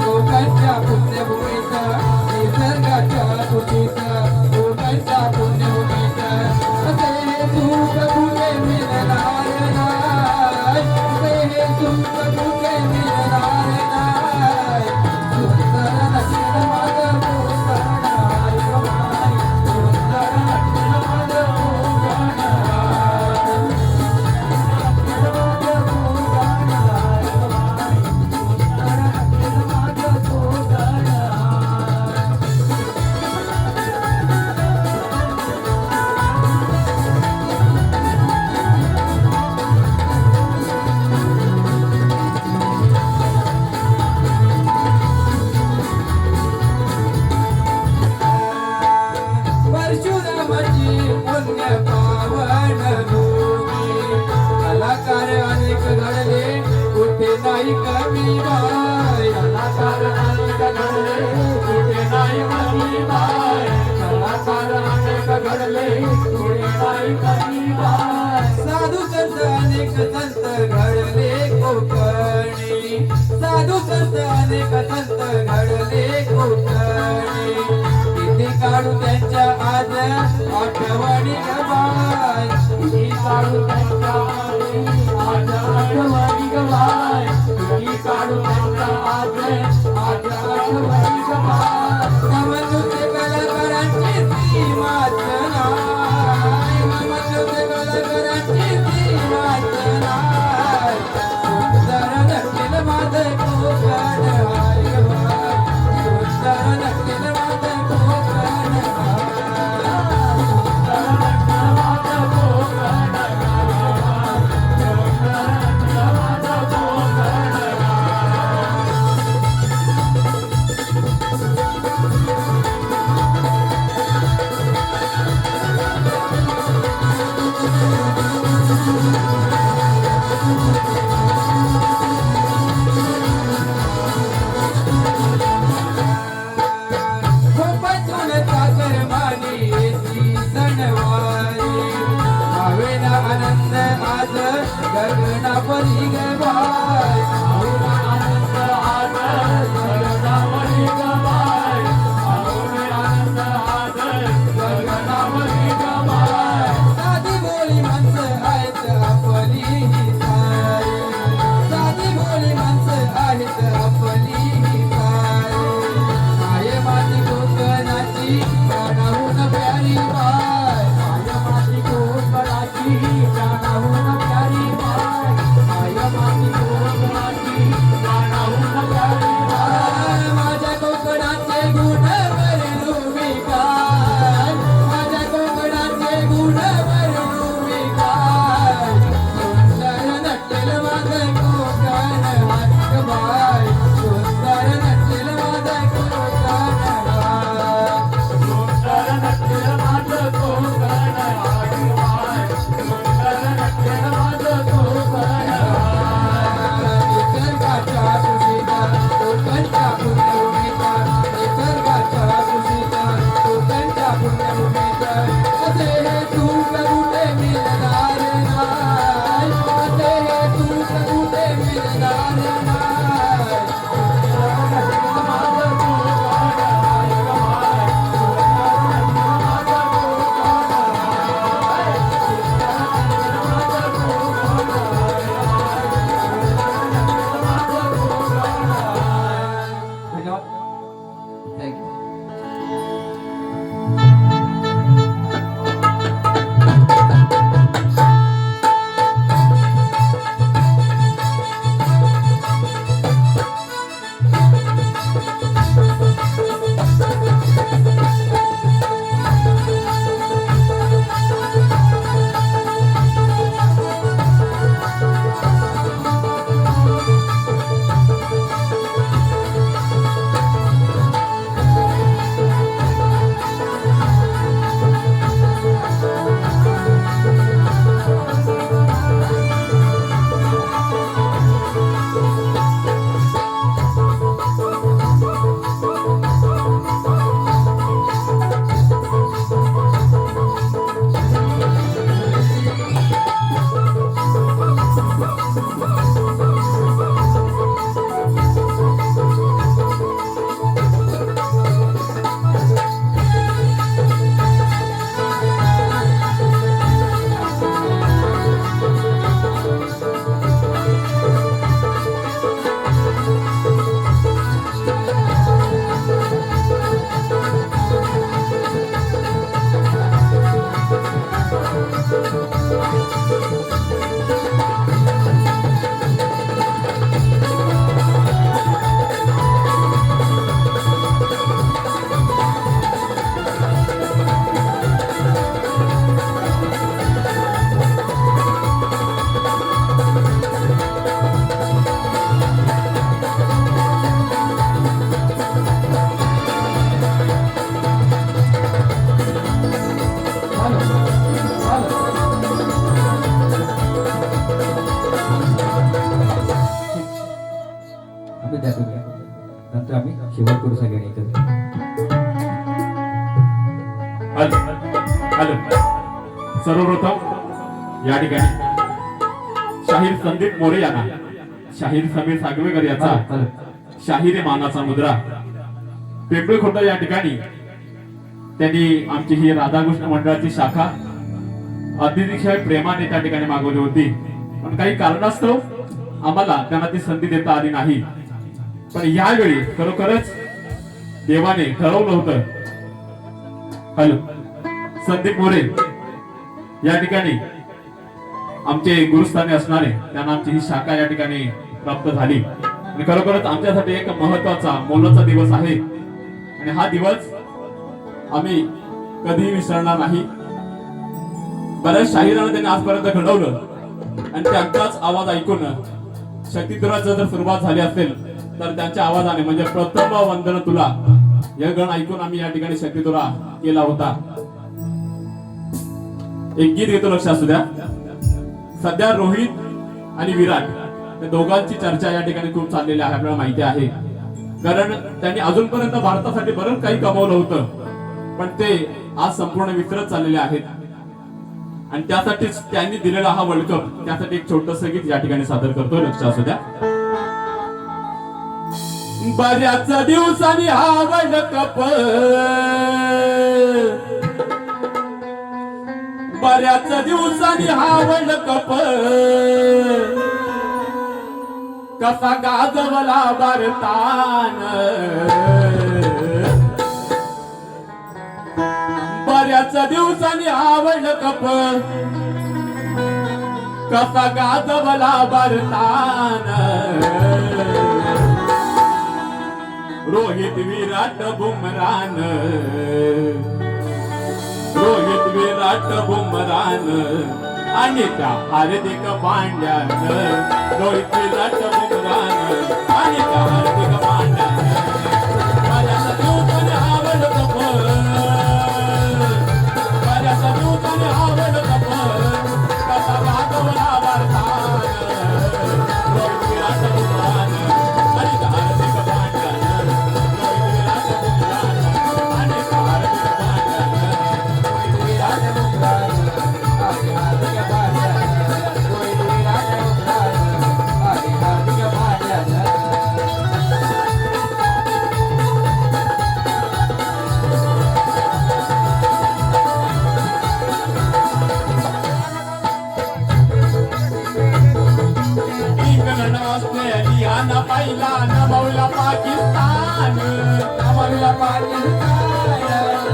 कोकणच्या पुण्यभूमीत निसर्गाच्या कुशीत कोकणच्या पुण्यभूमीत असे हे सुख कुठे मिळणार नाही. असे हे सुख कुठे मिळणार नाही. सुंदर नटलेलं माझं कोकण हाय ग बाय. सुंदर नटलेलं माझं कोकण हाय. परशुरामाची पुण्य पावन भूमी कलाकार अनेक घडले कुठे नाही कमी बाय. कलाकार अनेक घडले कुठे नाही कमी बाय. कलाकार अनेक घडले कुठे नाही कमी बाय. साधू संत अनेक संत घडले कोकणी. साधू संत अनेक संत घडले कोकणी. किती काढू त्यांच्या आज आठवणी ग बाय. किती काढू त्यांच्या आज आठवणी ग बाय. किती काढू त्यांच्या आज आठवणी ग बाय. नवनृत्य कलाकारांची सीमाच नाय. नवनृत्य कलाकारांची सीमाच नाय. सुंदर नटलेलं माझं कोकण हाय ग बाय. सुंदर नटलेलं माझं कोकण हाय. आम्ही द्या तुम्ही नंतर आम्ही शेवट करू सगळ्यांनी इकडे. सर्वप्रथम या ठिकाणी शाहीर संदीप मोरे यांना शाहीर समीर सागवेकर याचा शाहीर मानाचा मुद्रा पिंपळी खुर्द या ठिकाणी त्यांनी आमची ही राधाकृष्ण मंडळाची शाखा अतिशय प्रेमाने त्या ठिकाणी मागवली होती, पण काही कारणास्तव आम्हाला त्यांना ती संधी देता आली नाही. पण यावेळी खरोखरच देवाने ठरवलं होतं. हॅलो, संदीप मोरे या ठिकाणी आमचे गुरुस्थानी असणारे त्यांना आमची ही शाखा या ठिकाणी प्राप्त झाली आणि खरोखरच आमच्यासाठी एक महत्वाचा मोलाचा दिवस आहे आणि हा दिवस आम्ही कधीही विसरणार नाही. बऱ्याच शाहिरांना त्यांनी आजपर्यंत घडवलं आणि त्यांचाच आवाज ऐकून शक्तिधुराचं जर सुरुवात झाली असेल तर त्यांच्या आवाजाने म्हणजे प्रथम वंदन तुला या गण ऐकून आम्ही या ठिकाणी शक्तिधुरा केला होता. एक गीत घेतो, लक्ष असू द्या. सध्या रोहित आणि विराट या दोघांची चर्चा या ठिकाणी खूप चाललेली आहे, आपल्याला माहिती आहे. कारण त्यांनी अजूनपर्यंत भारतासाठी बरंच काही कमावलं होतं, पण ते आज संपूर्ण विसरत चाललेले आहेत आणि त्यासाठीच त्यांनी दिलेला हा वर्ल्ड कप. त्यासाठी एक छोटस गीत या ठिकाणी सादर करतो, लक्ष असू द्या. बऱ्याच दिवसांनी हा वर्ल्ड कप, बऱ्याच दिवसांनी हा वर्ल्ड कप कसा गाजवला भारतान. बऱ्याच दिवसांनी हा वर्ल्ड कप कसा गाजवला भारतान. रोहित विराट बुमरान, रोहित विराट बुमरान आणि त्या हार्दिक पांड्यान. रोहित विराट बुमरान आणि त्या हार्दिक पांड्यान. बऱ्याच दिवसांनी हा वर्ल्ड कप, बऱ्याच दिवसांनी हा वर्ल्ड कप कसा गाजवला भारतान. रोहित विराट बुमरान आणि त्या हार्दिक पांड्यान. रोहित विराट बुमरान आणि त्या हार्दिक पांड्यान. रोहित विराट बुमरान आणि हार्दिक पांड्यान. रोहित विराट बुमरान आणि हार्दिक पांड्यान. इंग्लंड ऑस्ट्रेलियानं पहिला नमवला पाकिस्तान. नमवला पाकिस्तान,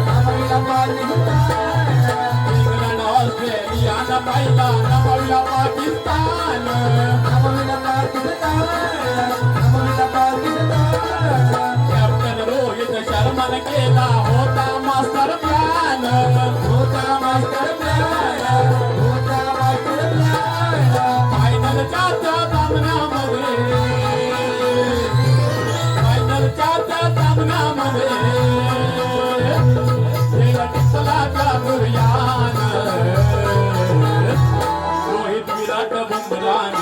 नमवला पाकिस्तान. इंग्लंड ऑस्ट्रेलियानं पहिला नमवला पाकिस्तान. नमवला पाकिस्तान, नमवला पाकिस्तान. कॅप्टन रोहित शर्मानं केला होता मास्टर प्लॅन. होता मास्टर प्लॅन, होता मास्टर प्लॅन. फायनलच्या सामन्यामध्ये, फायनलच्या सामन्यामध्ये टिपला जादूयान. रोहित विराट बुमरान,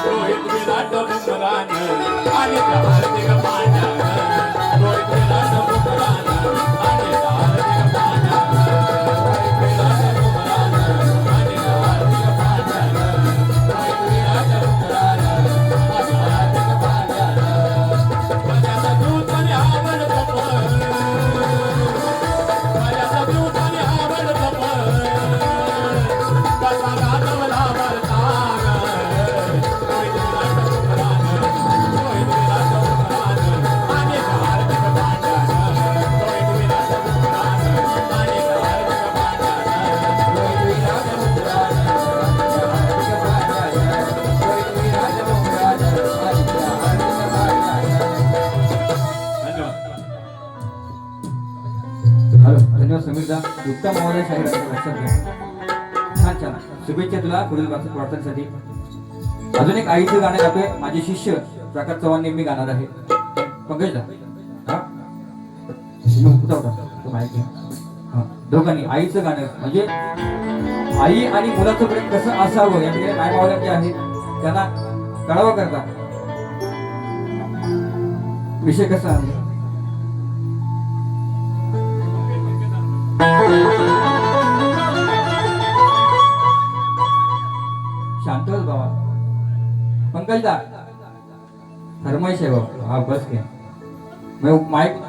रोहित विराट बुमरान आणि हार्दिक पांड्यान. रोहित विराट बुमरान आणि हार्दिक पांड्यान. रोहित विराट बुमरान आणि हार्दिक पांड्यान. रोहित विराट बुमरान आणि हार्दिक पांड्यान. बऱ्याच दिवसांनी हा वर्ल्ड कप, बऱ्याच दिवसांनी हा वर्ल्ड कप कसा गाजवला भारतान. रोहित विराट बुमरान, रोहित विराट बुमरान आणि हार्दिक पांड्यान. रोहित विराट बुमरान आणि हार्दिक पांड्यान. रोहित विराट बुमरान आणि हार्दिक पांड्यान. रोहित विराट बुमरान आणि हार्दिक पांड्यान. धन्यवाद. हॅलो, धन्यवाद समीरदा. उत्तम आवाज आहे शाहीर, लक्षात घ्या. छान छान, शुभेच्छा तुला पुढील वाटण्यासाठी. अजून एक आईचं गाणं गातोय माझे शिष्य प्रकाश चव्हाण नेहमी गाणार आहे. पंकजदा, हा होता तो माहिती हा, दोघांनी आईचं गाणं म्हणजे आई आणि मुलाचं प्रेम कसं असावं या ठिकाणी माय मावल्या जे आहेत त्यांना कळावं करता. विषय कसा आहे? शांत बस बाबा. पंकजदा फरमाईश आहे बाबा. हा बस घे. मैं माइक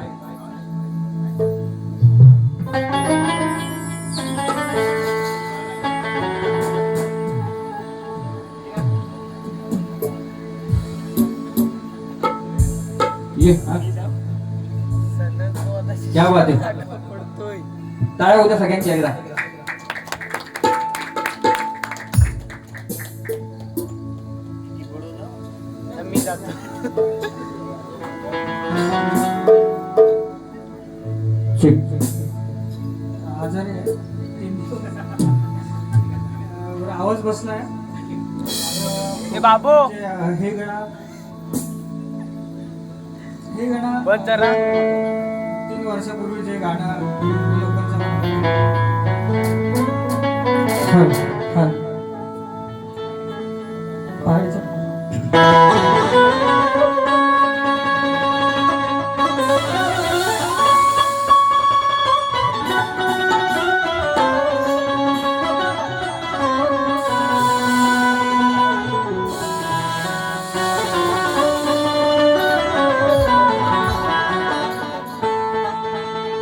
ये हा. क्या बात आहे. टाळ्या होत्या सगळ्यांची एकदा. शिक. आजारी आहे. आवाज बसलाय. हे बाबू हे गणा बस जरा 3 वर्षापूर्वीचे गाणं लोकांच्या हा, हा. पाहायचं.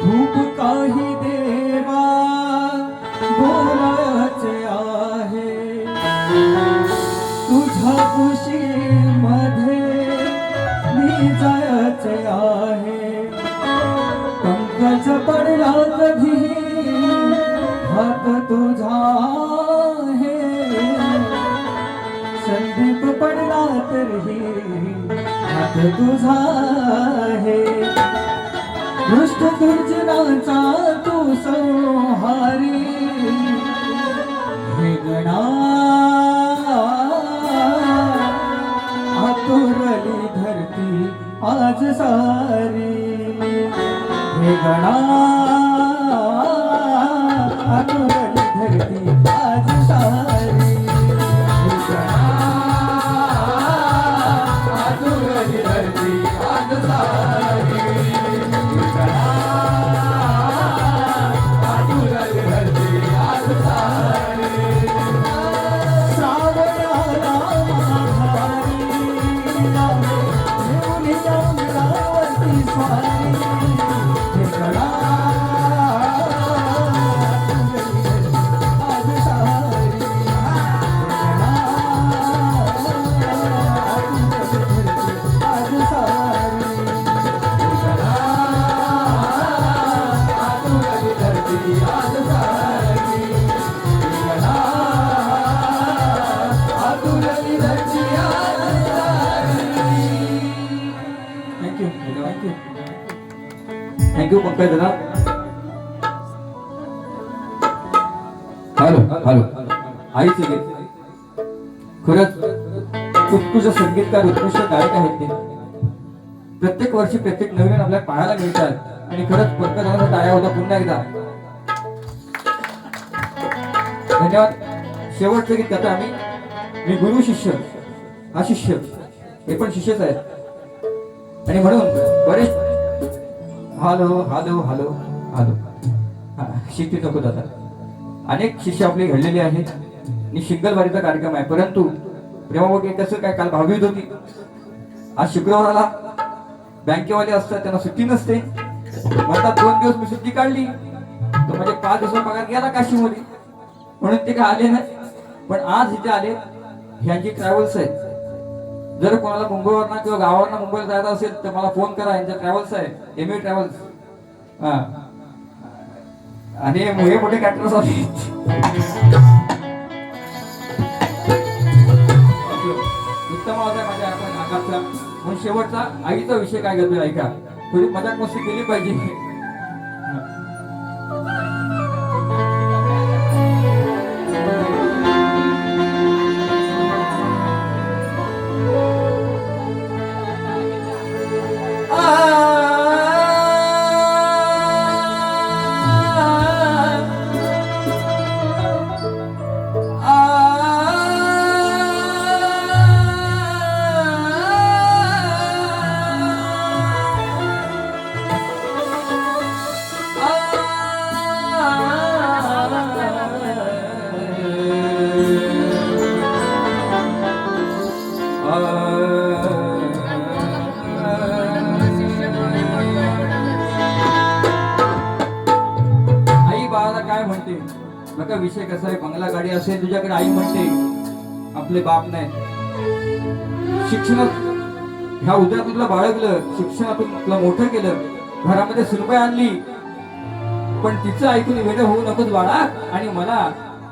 खूप काही देवा बोलायचे आहे तुझ्या कुशीमध्ये मी जायचे आहे. पंकज पडला कधी हात तुझा आहे. संदीप पडला तरी हात तुझा आहे. दृष्ट दुर्जनाचा तू संहारी हे गणा आतुरली धरती आज सारी. हे गणा आतुरली धरती आज सारी. हे गणा आतुरली धरती आज सारी. थँक्यू पंकज दादा. Hello hello. आईचे गीत खरंच उत्कृष्ट संगीतकार उत्कृष्ट गायक आहेत ते. प्रत्येक वर्षी प्रत्येक नवीन आपल्याला पाहायला मिळतात आणि खरंच पंकज दादा टाळ्या होता पुन्हा एकदा. धन्यवाद. शेवटचं गीत करता आम्ही. मी गुरु शिष्य हा शिष्य हे पण शिष्यच आहेत आणि म्हणून बरेच हॅलो हॅलो हॅलो हॅलो शिकती नको दादा. अनेक शिष्य आपले घडलेले आहेत आणि शिंगलवारीचा कार्यक्रम आहे. परंतु प्रेमापोटी कसं काय काल भावीत होती. आज शुक्रवाराला बँकेवाले असतात त्यांना सुट्टी नसते. म्हणतात 2 दिवस मी सुट्टी काढली तर म्हणजे 5 दिवस पगार गेला काशीमध्ये म्हणून ते काय आले नाही. पण आज इथे आले. ह्यांची ट्रॅव्हल्स आहेत. जर कोणाला मुंबईवरनं किंवा गावावरनं मुंबईला जायचं असेल तर मला फोन करा. यांच्या ट्रॅव्हल्स आहे एमए ट्रॅव्हल्स. हा आणि हे मोठे कॅटरर्स आहेत. उत्तम आवाज आहे माझ्या आकाशचा. म्हणून शेवटचा आईचा विषय काय करतोय ऐका. थोडी मजाक मस्ती केली पाहिजे. का विषय कसा आहे, बंगला गाडी असेल तुझ्याकडे, आई म्हणते आपले बाप नाही, शिक्षणात ह्या उद्या तुला बाळगलं, शिक्षणातून तुला मोठं केलं, घरामध्ये सुनबाई आणली, पण तिचं ऐकून वेडं होऊ नकोस बाळा, आणि मला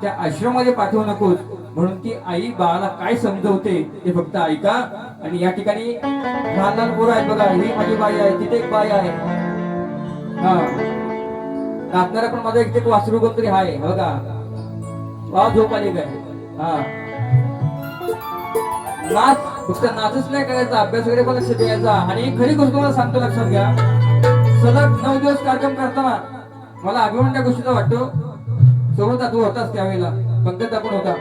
त्या आश्रमामध्ये पाठवू नकोस. म्हणून ती आई बाळाला काय समजवते ते फक्त ऐका. आणि या ठिकाणी लहान लहान पोरं आहेत बघा, ही माझी बाई आहे, तिथे एक बाई आहे, हा नाचणारा पण माझा एक वासरू कोणतरी आहे बघा, वा झोप आली काय, हा नाच, फक्त नाचच नाही करायचा, अभ्यास वगैरे पण लक्ष द्यायचा. आणि खरी गोष्ट मला सांगतो, लक्षात घ्या, सलग 9 दिवस कार्यक्रम करताना मला अभिमान त्या गोष्टीचा वाटतो. सोबत तू होतास त्यावेळेला, पंकज पण होता,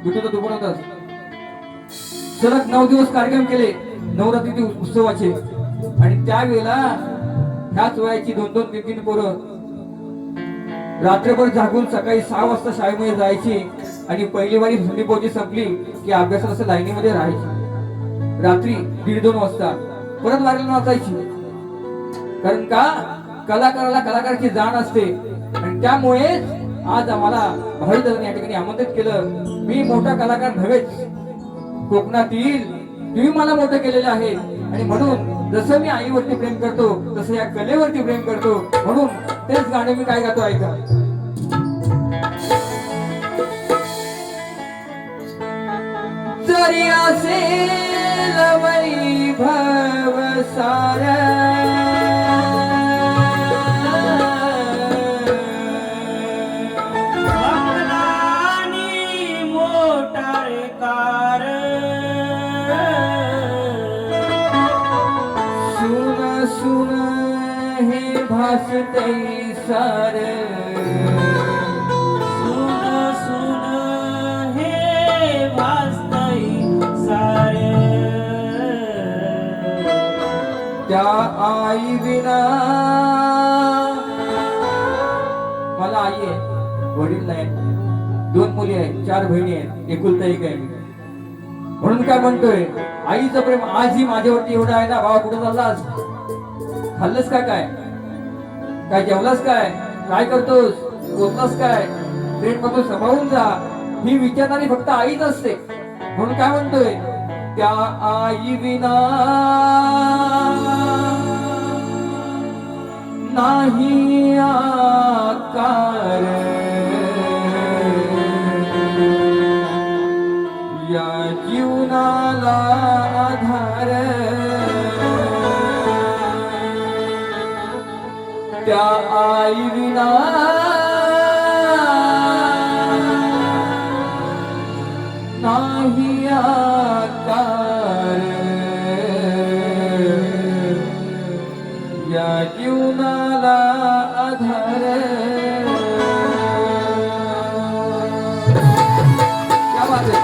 बिटू तू पण होतास. सलग 9 दिवस कार्यक्रम केले नवरात्री उत्सवाचे, आणि त्यावेळेला ह्याच वयाची 2-2, 3-3 पोरं रात्रभर जागून सकाळी 6 वाजता शाळेमध्ये जायची, आणि पहिली वारी संदीपोची संपली की अभ्यासाला असं लाईनीमध्ये राहायची. रात्री 1:30-2 वाजता परत वारीला नाचायची. कारण का, कलाकाराला कलाकाराची जाण असते. आणि त्यामुळे आज आम्हाला भाई दादांनी या ठिकाणी आमंत्रित केलं. मी मोठा कलाकार नव्हेच, कोकणातील तुम्ही मला मोठं केलेलं आहे, आणि म्हणून जसं मी आईवरती प्रेम करतो तसं या कलेवरती प्रेम करतो. म्हणून तेच गाणे मी काय गातो, ऐका. जरी असेल वैभव सारा, भासते सार, सुन सुन हे भासते सार, त्या आई विना, मला आई आहे, वडील नाही, 2 मुली आहेत, 4 बहिणी आहेत, एकुलता एक आहे. म्हणून काय म्हणतोय, आईचं प्रेम आजही माझ्यावरती एवढं आहे ना. बाबा कुठं चाललास, खाल्लंस का, काय काय जेवलास, काय काय करतोस, झोपलास काय, ट्रेन मधून सांभाळून जा, ही विचारणारी फक्त आईच असते. म्हणून काय म्हणतोय, त्या आई विना नाही आकार, या जीवनाला आधार, त्या आई विना नाही आकार, या जीवनाला आधार. क्या बात है.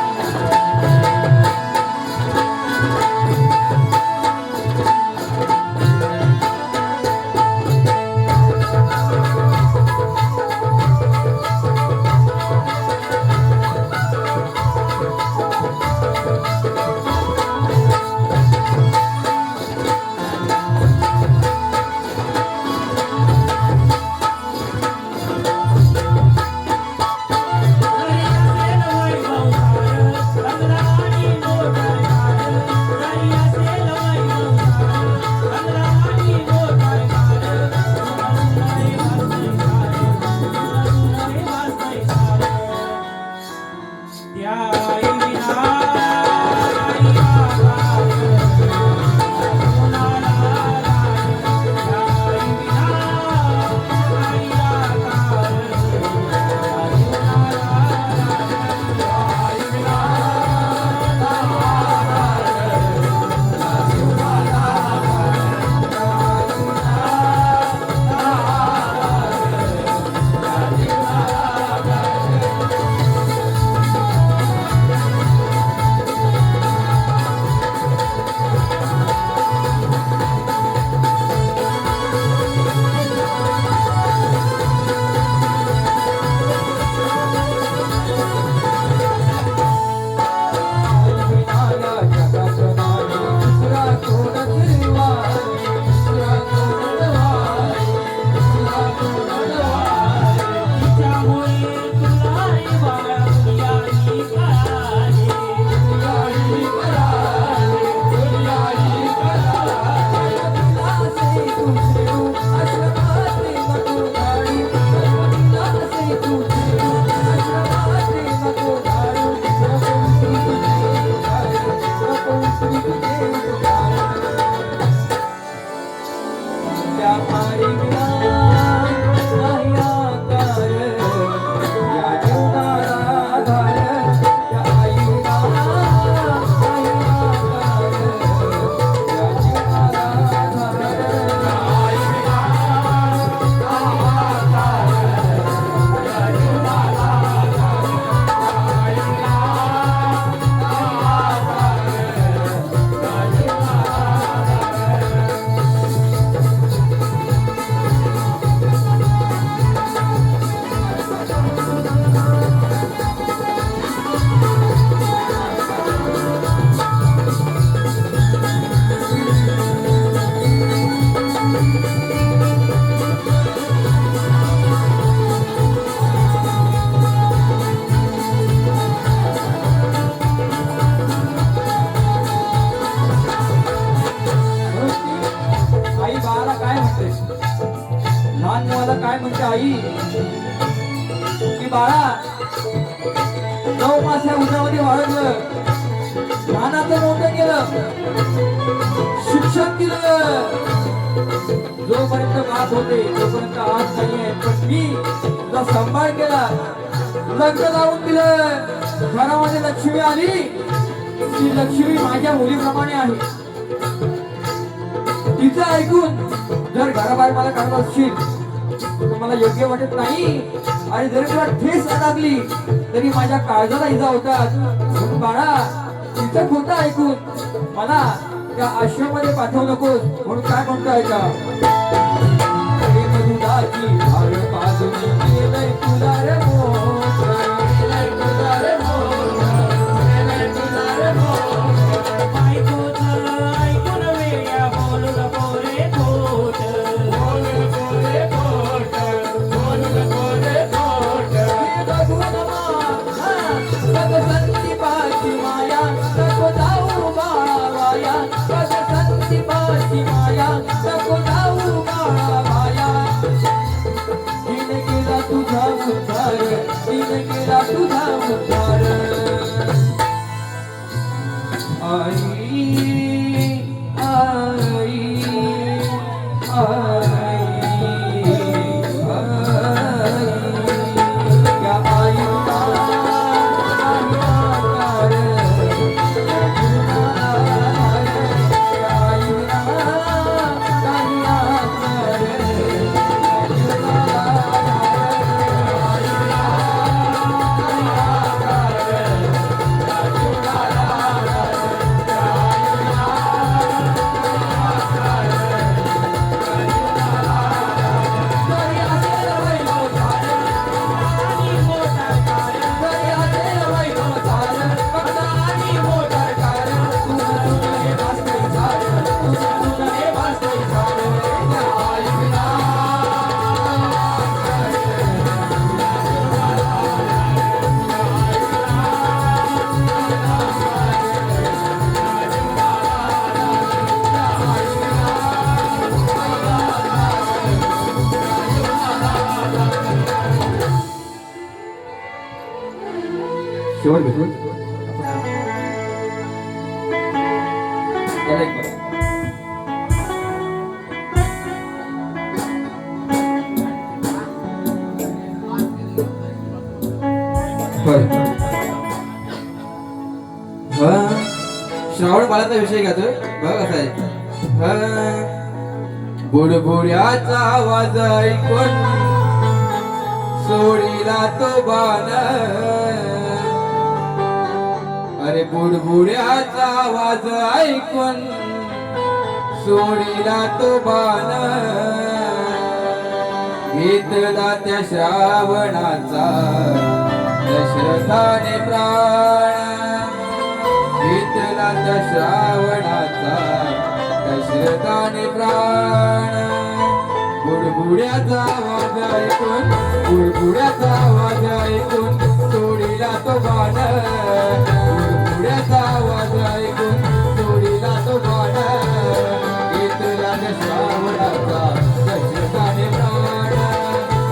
काय म्हणते आई की बाळा 9 मास या उन्हामध्ये वाळगलं, लहानाचं मोठं केलं, शिक्षण दिलं, जोपर्यंत बाप होते तोपर्यंत आज नाहीये, पण मी तुझा सांभाळ केला, लग्न लावून दिलं, घरामध्ये लक्ष्मी आली, ती लक्ष्मी माझ्या मुलीप्रमाणे आहे. तिचं ऐकून जर घराबाहेर मला काढत असशील तर मला योग्य वाटत नाही, आणि जरी तुला ठेस लागली तरी माझ्या काळजाला इजा होतात. म्हणून बाळा तिचं खोटं ऐकून मला त्या आश्रमामध्ये पाठवू नकोस. म्हणून काय म्हणतो ऐका, प्रेम दुधाची धार पाजून केलंय तुला रे मोठ, केलंय तुला रे मोठ, केलंय तुला रे मोठ. बायकोचं ऐकून वेड्या बोलून पोरे खोट, बोलून पोरे खोट, बोलून पोरे खोट. हे बघून माझा बघ संदीपाची माया, नको जाऊ बाळावाया, बघ संदीपाची माया, नको जाऊ बाळावाया. तिने केला तुझा उद्धार, तिने केला तुझा उद्धार. आई आई आई या आईला आकार, या आईला काही आकार. शेवट घेतो त्याला एक बघा. होय. श्रावण बाळाचा विषय घ्यातोय बघ कसा आहे. बुडबुड्याचा आवाज ऐकून सोडीला तो बाण, अरे बुडबुड्याचा आवाज ऐकून सोडीला तो बाण. घेतला त्या श्रावणाचा दशरथाने प्राण, घेतला त्या श्रावणाचा दशरथाने प्राण. बुडबुड्याचा आवाज ऐकून, बुडबुड्याचा आवाज ऐकून सोडीला तो बाण, बुडबुड्याचा आवाज ऐकून सोडीला तो बाण. घेतला त्या श्रावणाचा दशरथाने प्राण,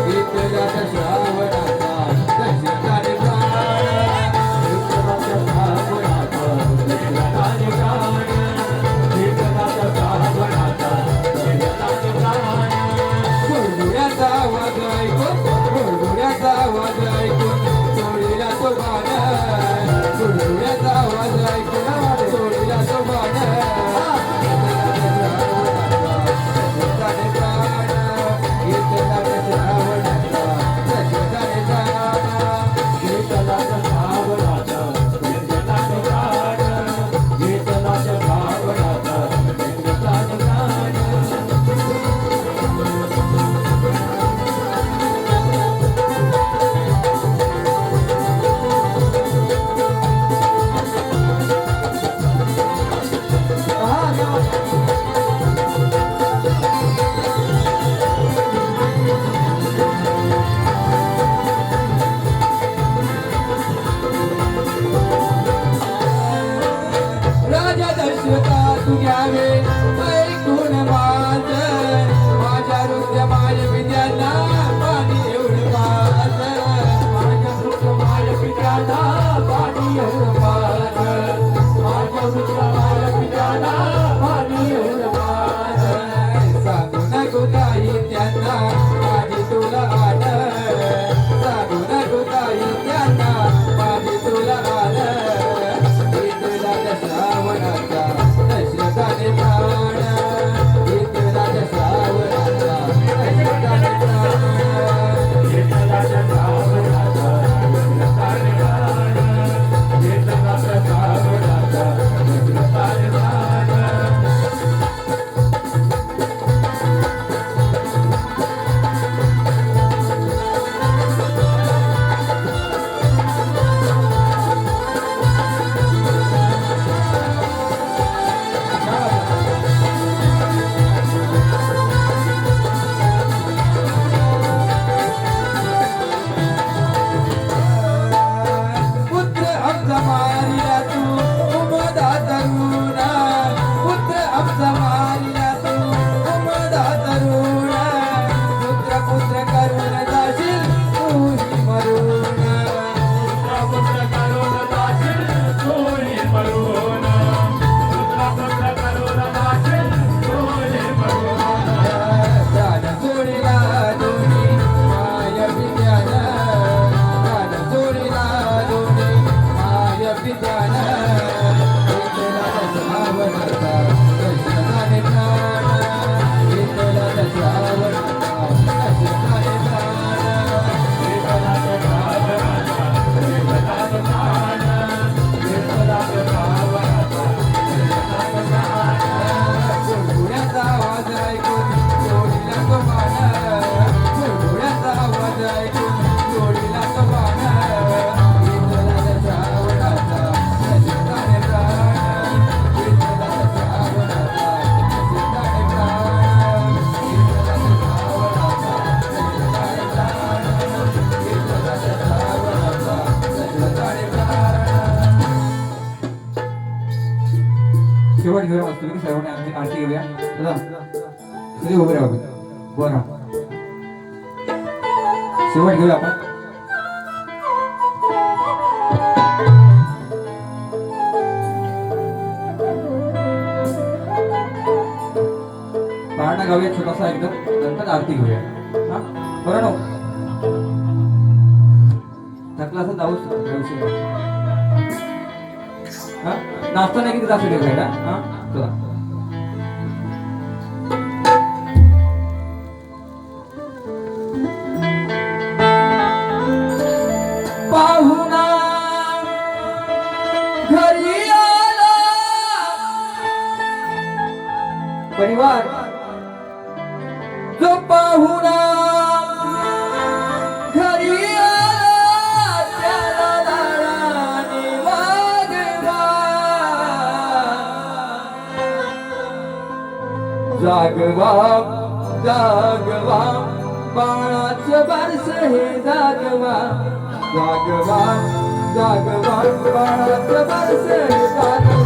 घेतला त्या श्रावणाचा दशरथाने प्राण, घेतला त्या श्रावणाचा दशरथाने प्राण, घेतला त्या श्रावणाचा दशरथाने प्राण. बुडबुड्याचा आवाज ऐकून, बुडबुड्याचा आवाज ऐकून सोडीला तो बाण, आरती घेऊया चला श्री उभे राहा बरं शेवट घेऊया आपण पाळणा गाऊया छोटासा एकदम नंतर आरती घेऊया हा बरं ना थकला असं जाऊ हा नाश्ता नाही किती तास घ्यायला हा चला पाहुणा घरी आला परिवार जो पाहुणा घरी आला त्याला दाराने वागवा जागवा जागवा बाळाचं बारस हे जागवा जागवा जागवा बाळाचं बारस हे जागवा